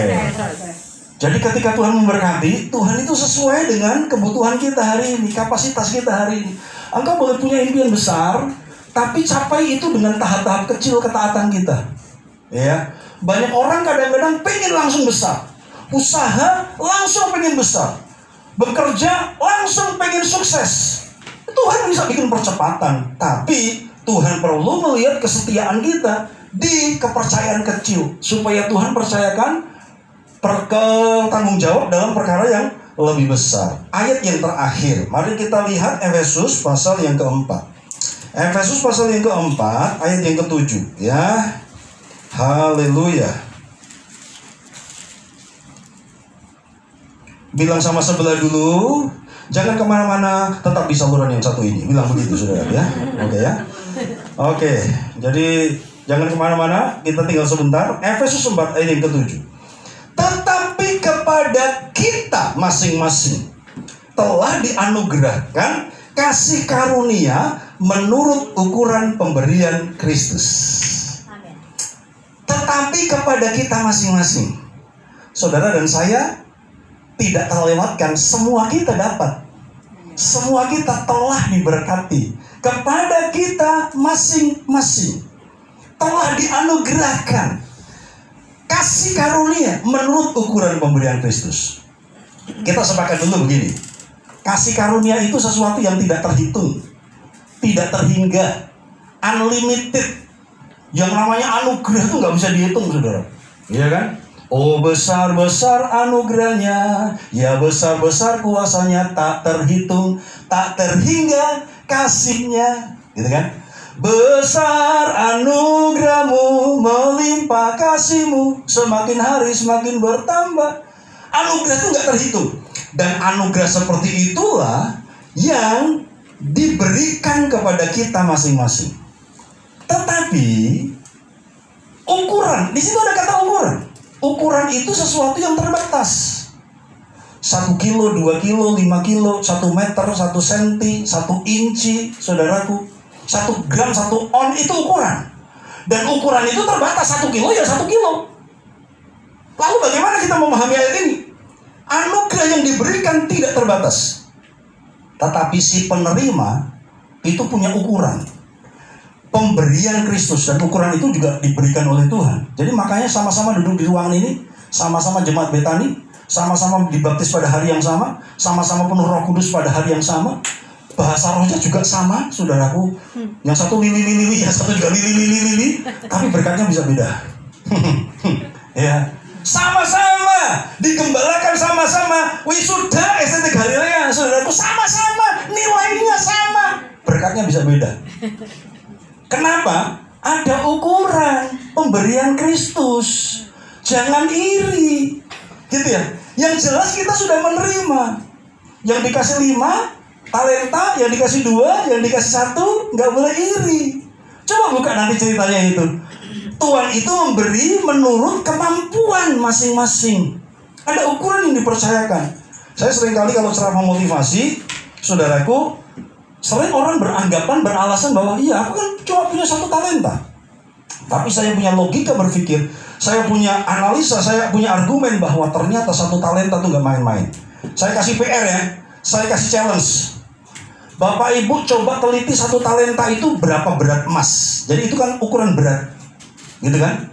B: Jadi ketika Tuhan memberkati, Tuhan itu sesuai dengan kebutuhan kita hari ini, kapasitas kita hari ini. Engkau boleh punya impian besar, tapi capai itu dengan tahap-tahap kecil ketaatan kita. Ya, banyak orang kadang-kadang pengen langsung besar, usaha langsung pengen besar, bekerja langsung pengen sukses. Tuhan bisa bikin percepatan, tapi Tuhan perlu melihat kesetiaan kita di kepercayaan kecil, supaya Tuhan percayakan tanggung jawab dalam perkara yang lebih besar. Ayat yang terakhir, mari kita lihat Efesus pasal yang keempat. Efesus pasal yang keempat, ayat yang ke-7, ya. Haleluya. Bilang sama sebelah dulu, jangan kemana-mana, tetap di saluran yang satu ini. Bilang begitu, saudara, ya. Oke, ya. Oke, jadi jangan kemana-mana, kita tinggal sebentar. Efesus 4 ayat yang ke-7. Tetapi kepada kita masing-masing telah dianugerahkan kasih karunia menurut ukuran pemberian Kristus. Tetapi kepada kita masing-masing, saudara dan saya tidak terlewatkan, semua kita dapat. Semua kita telah diberkati. Kepada kita masing-masing telah dianugerahkan kasih karunia menurut ukuran pemberian Kristus. Kita sepakat dulu begini. Kasih karunia itu sesuatu yang tidak terhitung, tidak terhingga, unlimited. Yang namanya anugerah itu nggak bisa dihitung, saudara. Iya kan? Oh, besar-besar anugerahnya, ya besar-besar kuasanya, tak terhitung, tak terhingga kasihnya, gitu kan? Besar anugerahmu, melimpah kasihmu, semakin hari semakin bertambah. Anugerah itu nggak terhitung. Dan anugerah seperti itulah yang diberikan kepada kita masing-masing. Tetapi ukuran, di situ ada kata ukuran. Ukuran itu sesuatu yang terbatas. 1 kilo, 2 kilo, 5 kilo, 1 meter, 1 senti, 1 inci, saudaraku. 1 gram, 1 on itu ukuran. Dan ukuran itu terbatas, 1 kilo ya 1 kilo. Lalu bagaimana kita memahami ayat ini? Anugerah yang diberikan tidak terbatas. Tetapi si penerima itu punya ukuran. Pemberian Kristus, dan ukuran itu juga diberikan oleh Tuhan. Jadi makanya sama-sama duduk di ruangan ini, sama-sama jemaat Betani, sama-sama dibaptis pada hari yang sama, sama-sama penuh Roh Kudus pada hari yang sama. Bahasa rohnya juga sama, saudaraku. Yang satu lili-lili, yang satu juga lili-lili, tapi berkatnya bisa beda. Ya, sama-sama digembalakan, sama-sama wisuda STT Galilea, saudaraku, sama-sama nilainya sama, berkatnya bisa beda. Kenapa? Ada ukuran pemberian Kristus. Jangan iri, gitu ya. Yang jelas kita sudah menerima. Yang dikasih 5 talenta, yang dikasih 2, yang dikasih 1, nggak boleh iri. Coba buka nanti ceritanya itu. Tuhan itu memberi menurut kemampuan masing-masing. Ada ukuran yang dipercayakan. Saya seringkali kalau ceramah motivasi, saudaraku, sering orang beralasan bahwa iya, aku kan cuma punya 1 talenta. Tapi saya punya logika berpikir, saya punya analisa, saya punya argumen bahwa ternyata 1 talenta itu nggak main-main. Saya kasih PR ya, saya kasih challenge. Bapak Ibu coba teliti 1 talenta itu berapa berat emas. Jadi itu kan ukuran berat, gitu kan?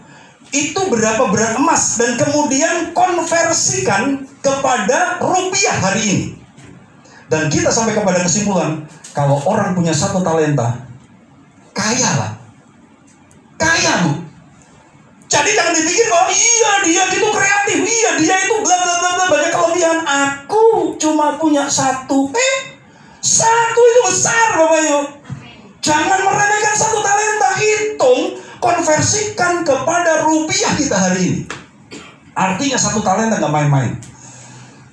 B: Itu berapa berat emas, dan kemudian konversikan kepada rupiah hari ini. Dan kita sampai kepada kesimpulan, kalau orang punya 1 talenta, kaya lah. Kaya, Bu. Jadi jangan dipikir bahwa iya dia gitu kreatif, iya dia itu bla bla bla bla banyak kelebihan. Aku cuma punya 1. 1 itu besar, Bapak Ibu. Jangan meremehkan 1 talenta. Hitung, konversikan kepada rupiah kita hari ini. Artinya 1 talenta gak main-main.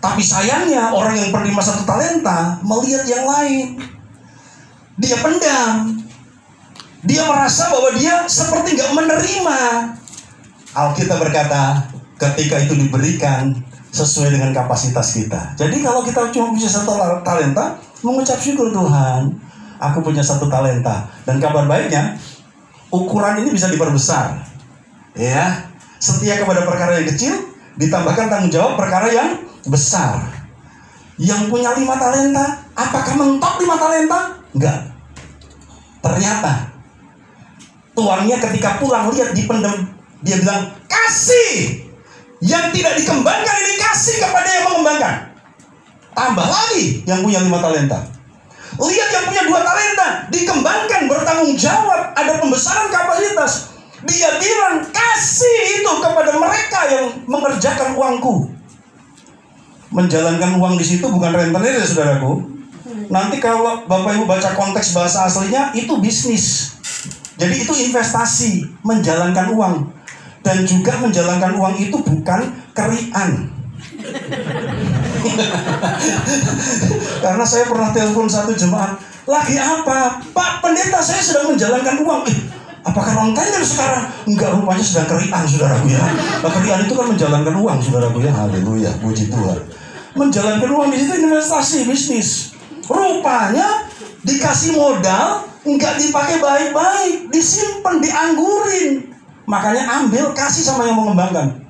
B: Tapi sayangnya orang yang penerima 1 talenta melihat yang lain. Dia pendam. Dia merasa bahwa dia seperti gak menerima. Alkitab berkata, ketika itu diberikan sesuai dengan kapasitas kita. Jadi kalau kita cuma punya 1 talenta, mengucap syukur, Tuhan, aku punya 1 talenta. Dan kabar baiknya, ukuran ini bisa diperbesar. Ya, setia kepada perkara yang kecil, ditambahkan tanggung jawab perkara yang besar. Yang punya 5 talenta, apakah mentok 5 talenta? Enggak. Ternyata tuannya ketika pulang lihat dipendam, dia bilang, kasih yang tidak dikembangkan ini kasih kepada yang mengembangkan. Tambah lagi yang punya 5 talenta. Lihat yang punya 2 talenta, dikembangkan, bertanggung jawab, ada pembesaran kapasitas. Dia bilang, kasih itu kepada mereka yang mengerjakan uangku. Menjalankan uang di situ bukan rentenir ya saudaraku. Nanti kalau Bapak Ibu baca konteks bahasa aslinya, itu bisnis. Jadi itu investasi, menjalankan uang. Dan juga menjalankan uang itu bukan kerian. Karena saya pernah telepon satu jemaat, lagi apa? Pak pendeta, saya sedang menjalankan uang. Apakah rentenir sekarang? Enggak, rupanya sedang kerian, saudaraku ya. Kerian itu kan menjalankan uang, saudaraku ya. Haleluya, puji Tuhan. Menjalankan uang di situ investasi, bisnis. Rupanya dikasih modal, enggak dipakai baik-baik, disimpan, dianggurin. Makanya ambil, kasih sama yang mengembangkan.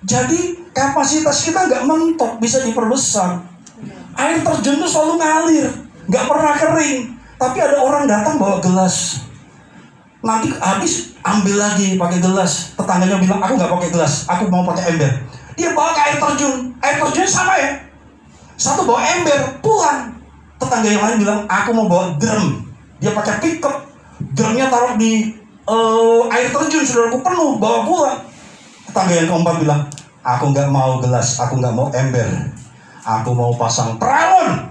B: Jadi kapasitas kita nggak mentok, bisa diperbesar. Air terjun itu selalu ngalir, nggak pernah kering. Tapi ada orang datang bawa gelas, nanti habis ambil lagi pakai gelas. Tetangganya bilang, aku nggak pakai gelas, aku mau pakai ember. Dia bawa ke air terjun, air terjunnya sama ya. Satu bawa ember, pulang. Tetangga yang lain bilang, aku mau bawa drum. Dia pakai pickup, drumnya taruh di air terjun, saudaraku, penuh, bawa pulang. Tetangga yang keempat bilang, aku nggak mau gelas, aku nggak mau ember, aku mau pasang peralon.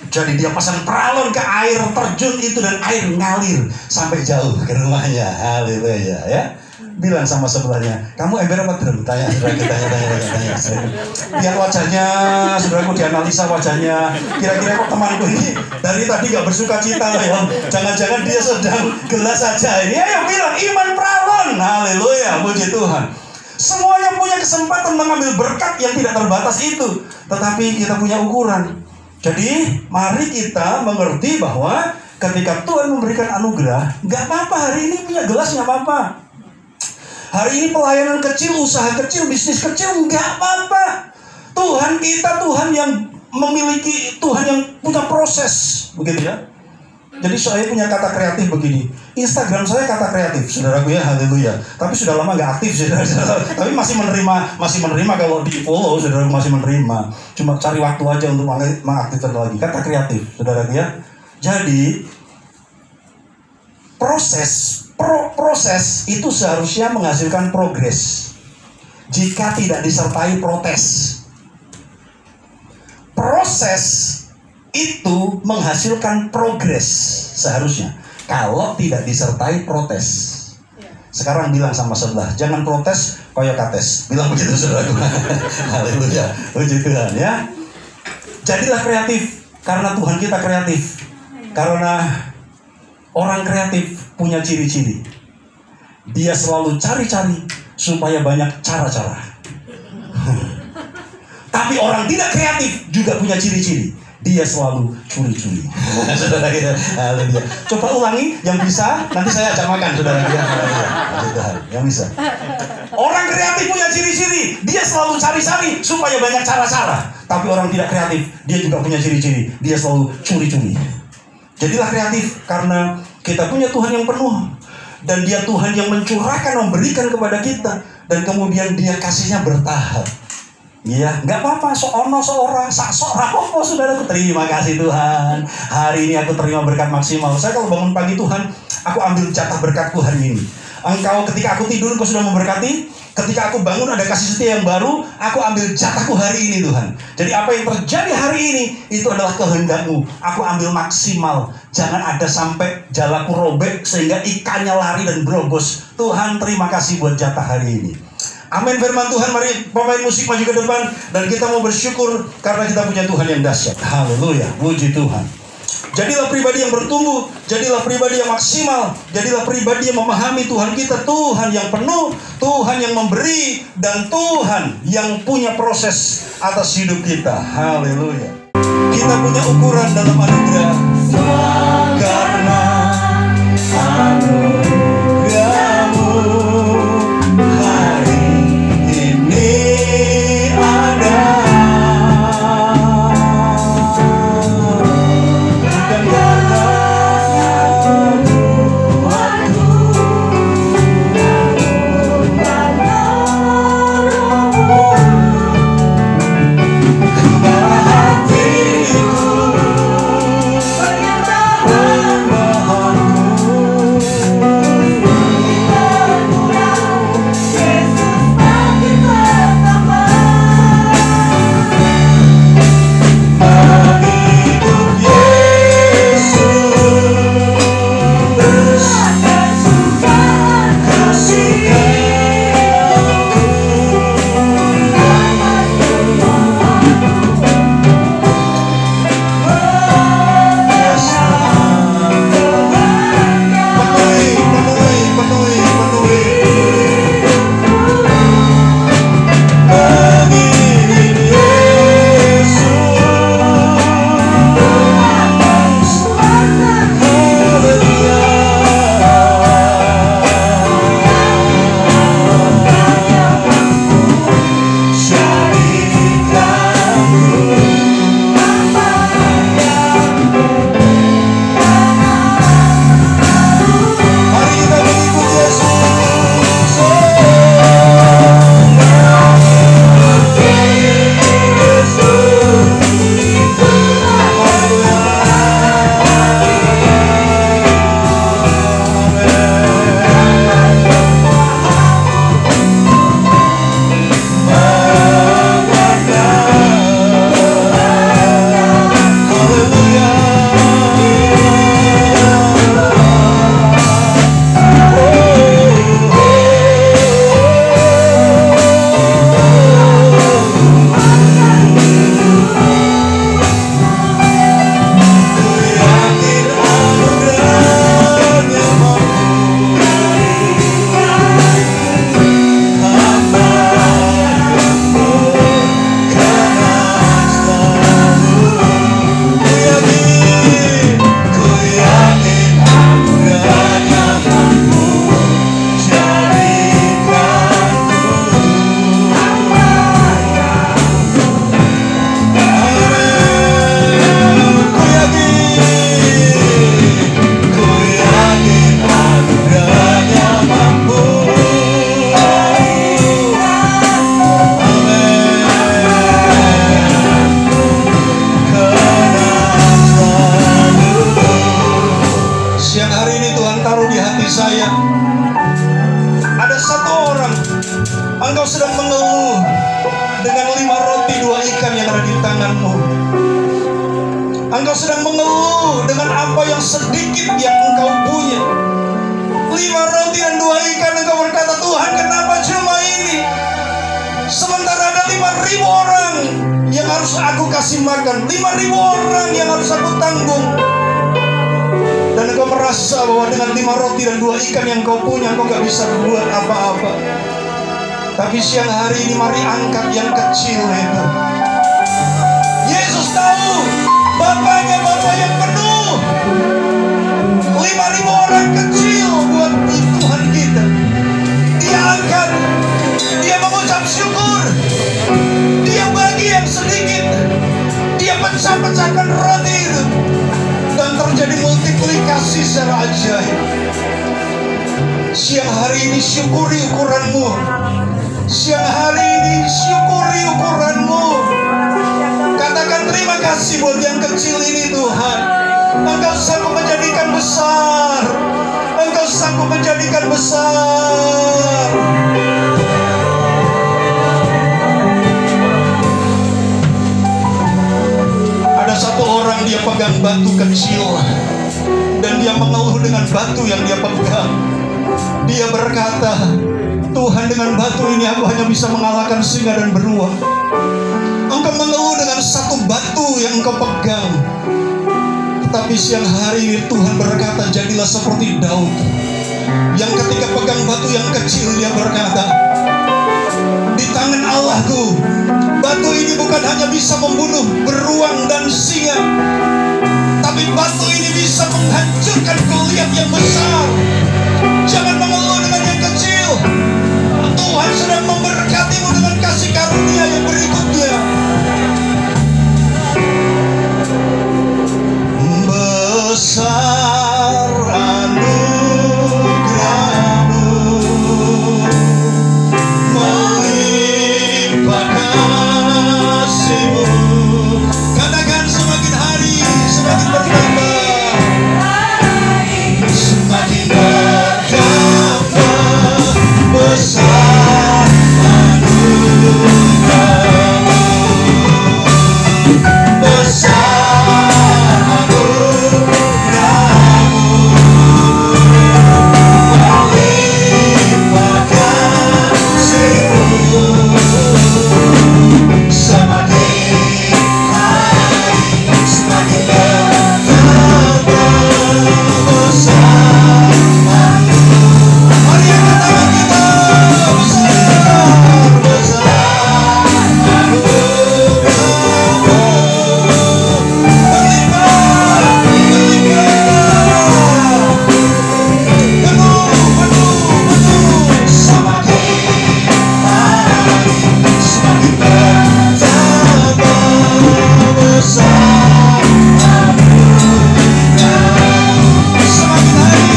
B: Jadi dia pasang peralon ke air terjun itu dan air ngalir sampai jauh ke rumahnya. Haleluya ya. Bilang sama sebelahnya, kamu ember apa drum? Tanya. Lihat wajahnya, saudaraku, dianalisa wajahnya. Kira-kira kok temanku ini dari tadi gak bersuka cita loh ya. Jangan-jangan dia sedang gelas saja ini. Ayo bilang iman peralon. Haleluya, puji Tuhan. Semuanya punya kesempatan mengambil berkat yang tidak terbatas itu. Tetapi kita punya ukuran. Jadi mari kita mengerti bahwa ketika Tuhan memberikan anugerah, gak apa-apa hari ini punya gelas, gak apa-apa. Hari ini pelayanan kecil, usaha kecil, bisnis kecil, gak apa-apa. Tuhan kita, Tuhan yang memiliki, Tuhan yang punya proses, begitu ya. Jadi saya punya kata kreatif begini. Instagram saya kata kreatif, saudaraku ya, haleluya. Tapi sudah lama nggak aktif, saudara. Tapi masih menerima kalau di follow, saudaraku, masih menerima. Cuma cari waktu aja untuk mengaktifkan lagi. Kata kreatif, saudaraku ya. Jadi proses itu seharusnya menghasilkan progres. Jika tidak disertai protes, proses itu menghasilkan progres seharusnya kalau tidak disertai protes. Sekarang bilang sama sebelah, jangan protes koyo kates. Bilang begitu saudaraku. Haleluya, puji Tuhan ya. Jadilah kreatif karena Tuhan kita kreatif. Karena orang kreatif punya ciri-ciri. Dia selalu cari-cari supaya banyak cara-cara. Tapi orang tidak kreatif juga punya ciri-ciri. Dia selalu curi-curi. Saudara kita, haleluya. Coba ulangi yang bisa, nanti saya ajak makan, saudara kita. Yang bisa. Orang kreatif punya ciri-ciri. Dia selalu cari-cari supaya banyak cara-cara. Tapi orang tidak kreatif, dia juga punya ciri-ciri. Dia selalu curi-curi. Jadilah kreatif karena kita punya Tuhan yang penuh. Dan dia Tuhan yang mencurahkan, memberikan kepada kita. Dan kemudian dia kasihnya bertahap. Iya, nggak apa-apa, seorang rapopo, saudaraku. Terima kasih Tuhan. Hari ini aku terima berkat maksimal. Saya kalau bangun pagi Tuhan, aku ambil jatah berkatku hari ini. Engkau ketika aku tidur, Engkau sudah memberkati. Ketika aku bangun ada kasih setia yang baru, aku ambil jatahku hari ini Tuhan. Jadi apa yang terjadi hari ini, itu adalah kehendak-Mu. Aku ambil maksimal. Jangan ada sampai jalaku robek sehingga ikannya lari dan berobos. Tuhan terima kasih buat jatah hari ini. Amin firman Tuhan. Mari pemain musik maju ke depan. Dan kita mau bersyukur karena kita punya Tuhan yang dahsyat. Haleluya, puji Tuhan. Jadilah pribadi yang bertumbuh. Jadilah pribadi yang maksimal. Jadilah pribadi yang memahami Tuhan kita. Tuhan yang penuh, Tuhan yang memberi, dan Tuhan yang punya proses atas hidup kita. Haleluya. kita punya ukuran dalam anugerah. Karena anugerah-Mu hari ini ada. Dan karena Engkau sedang mengeluh dengan apa yang sedikit yang engkau punya. 5 roti dan 2 ikan, engkau berkata, Tuhan, kenapa cuma ini? Sementara ada 5.000 orang yang harus aku kasih makan, 5.000 orang yang harus aku tanggung. Dan engkau merasa bahwa dengan 5 roti dan 2 ikan yang kau punya, engkau gak bisa buat apa-apa. Tapi siang hari ini mari angkat yang kecil itu. Yesus tahu Bapaknya Bapak yang penuh. 5.000 orang kecil buat Tuhan kita. Dia angkat, dia mengucap syukur, dia bagi yang sedikit, dia pecah-pecahkan roti itu, dan terjadi multiplikasi secara ajaib. Siang hari ini syukuri ukuranmu. Siang hari ini syukuri ukuranmu. Katakan terima kasih buat yang kecil ini, Tuhan. Engkau sanggup menjadikan besar. Engkau sanggup menjadikan besar. Ada satu orang, dia pegang batu kecil, dan dia mengeluh dengan batu yang dia pegang. Dia berkata, Tuhan, dengan batu ini aku hanya bisa mengalahkan singa dan beruang. Engkau mengeluh dengan satu batu yang engkau pegang. Tetapi siang hari ini Tuhan berkata, jadilah seperti Daud, yang ketika pegang batu yang kecil dia berkata, di tangan Allahku batu ini bukan hanya bisa membunuh beruang dan singa, singa. Tapi batu ini bisa menghancurkan Goliat yang besar. Jangan mengeluh dengan yang kecil. Tuhan sedang memberkatimu dengan kasih karunia yang berikutnya. Besar anugerah-Mu, melimpah kasih-Mu. Katakan semakin hari semakin bertambah, semakin bertambah. Besar anugerah-Mu, besar anugerah-Mu, melimpah kasih-Mu. Semakin hari semakin bertambah besar. Mari yang pertama kita besar, besar anugerah-Mu, berlimpah, berlimpah, penuh. Semakin hari semakin bertambah besar anugerah-Mu. Semakin hari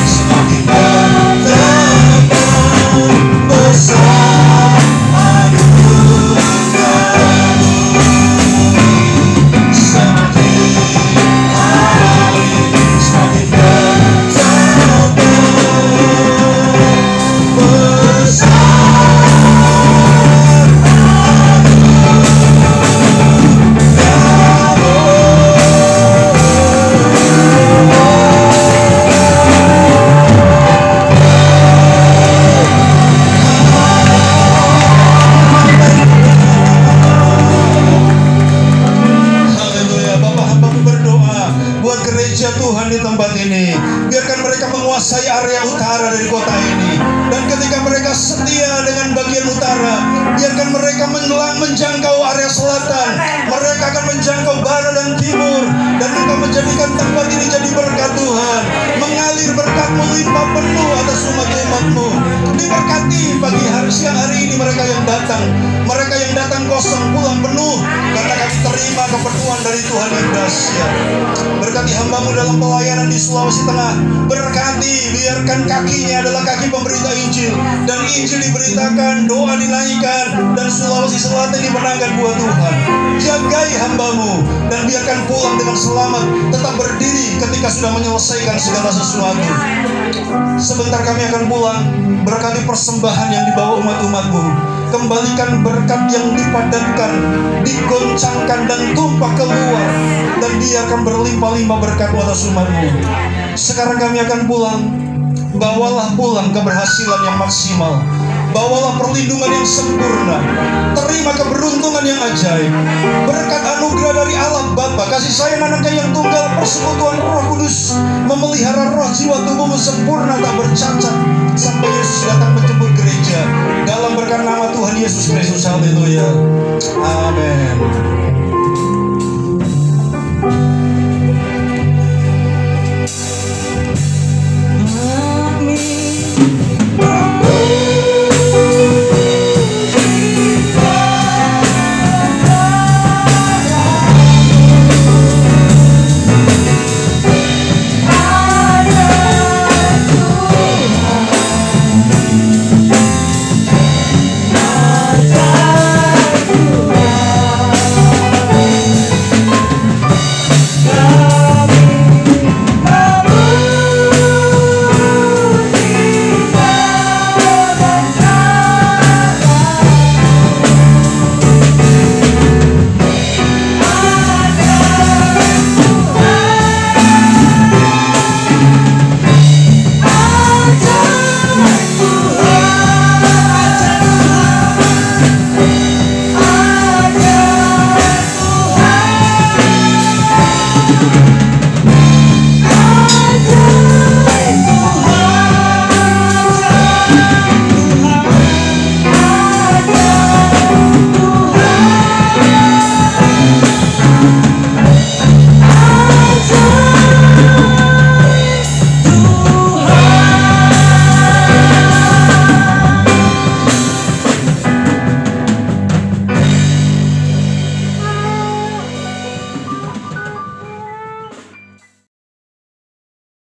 B: semakin bertambah besar anugerah-Mu. Semakin hari semakin bertambah Haleluya. Bapak hamba-Mu berdoa buat gereja Tuhan di tempat ini. Biarkan mereka menguasai area utara dari kota ini. Dan ketika mereka setia dengan bagian utara, biarkan mereka menjangkau area selatan. Mereka akan menjangkau barat dan timur. Dan Engkau menjadikan tempat ini jadi berkat Tuhan. Mengalir berkat-Mu limpah penuh atas umat-umat-Mu. Diberkati pagi hari siang hari ini mereka yang datang. Mereka yang datang kosong pulang penuh. Karena kami terima keperluan dari Tuhan yang dahsyat. Berkati hamba-Mu dalam pelayanan di Sulawesi Tengah. Berkati, biarkan kakinya adalah kaki pemberita Injil. Dan Injil diberitakan, doa dinaikkan. Dan Sulawesi Selatan dimenangkan buat Tuhan. Jagai hamba-Mu. Dan biarkan pulang dengan selamat. Tetap berdiri ketika sudah menyelesaikan segala sesuatu. Sebentar kami akan pulang. Berkati persembahan yang dibawa umat-umat-Mu. Kembalikan berkat yang dipadatkan, digoncangkan dan tumpah keluar. Dan biarkan berlimpah-limpah berkat atas umat-Mu. Sekarang kami akan pulang. Bawalah pulang keberhasilan yang maksimal. Bawalah perlindungan yang sempurna. Terima keberuntungan yang ajaib. Berkat anugerah dari Allah Bapa, kasih sayang anaknya yang tunggal, persekutuan Roh Kudus, memelihara roh jiwa tubuhmu sempurna tak bercacat sampai Yesus datang menjemput gereja. Dalam berkat nama Tuhan Yesus Kristus. Haleluya. Amin.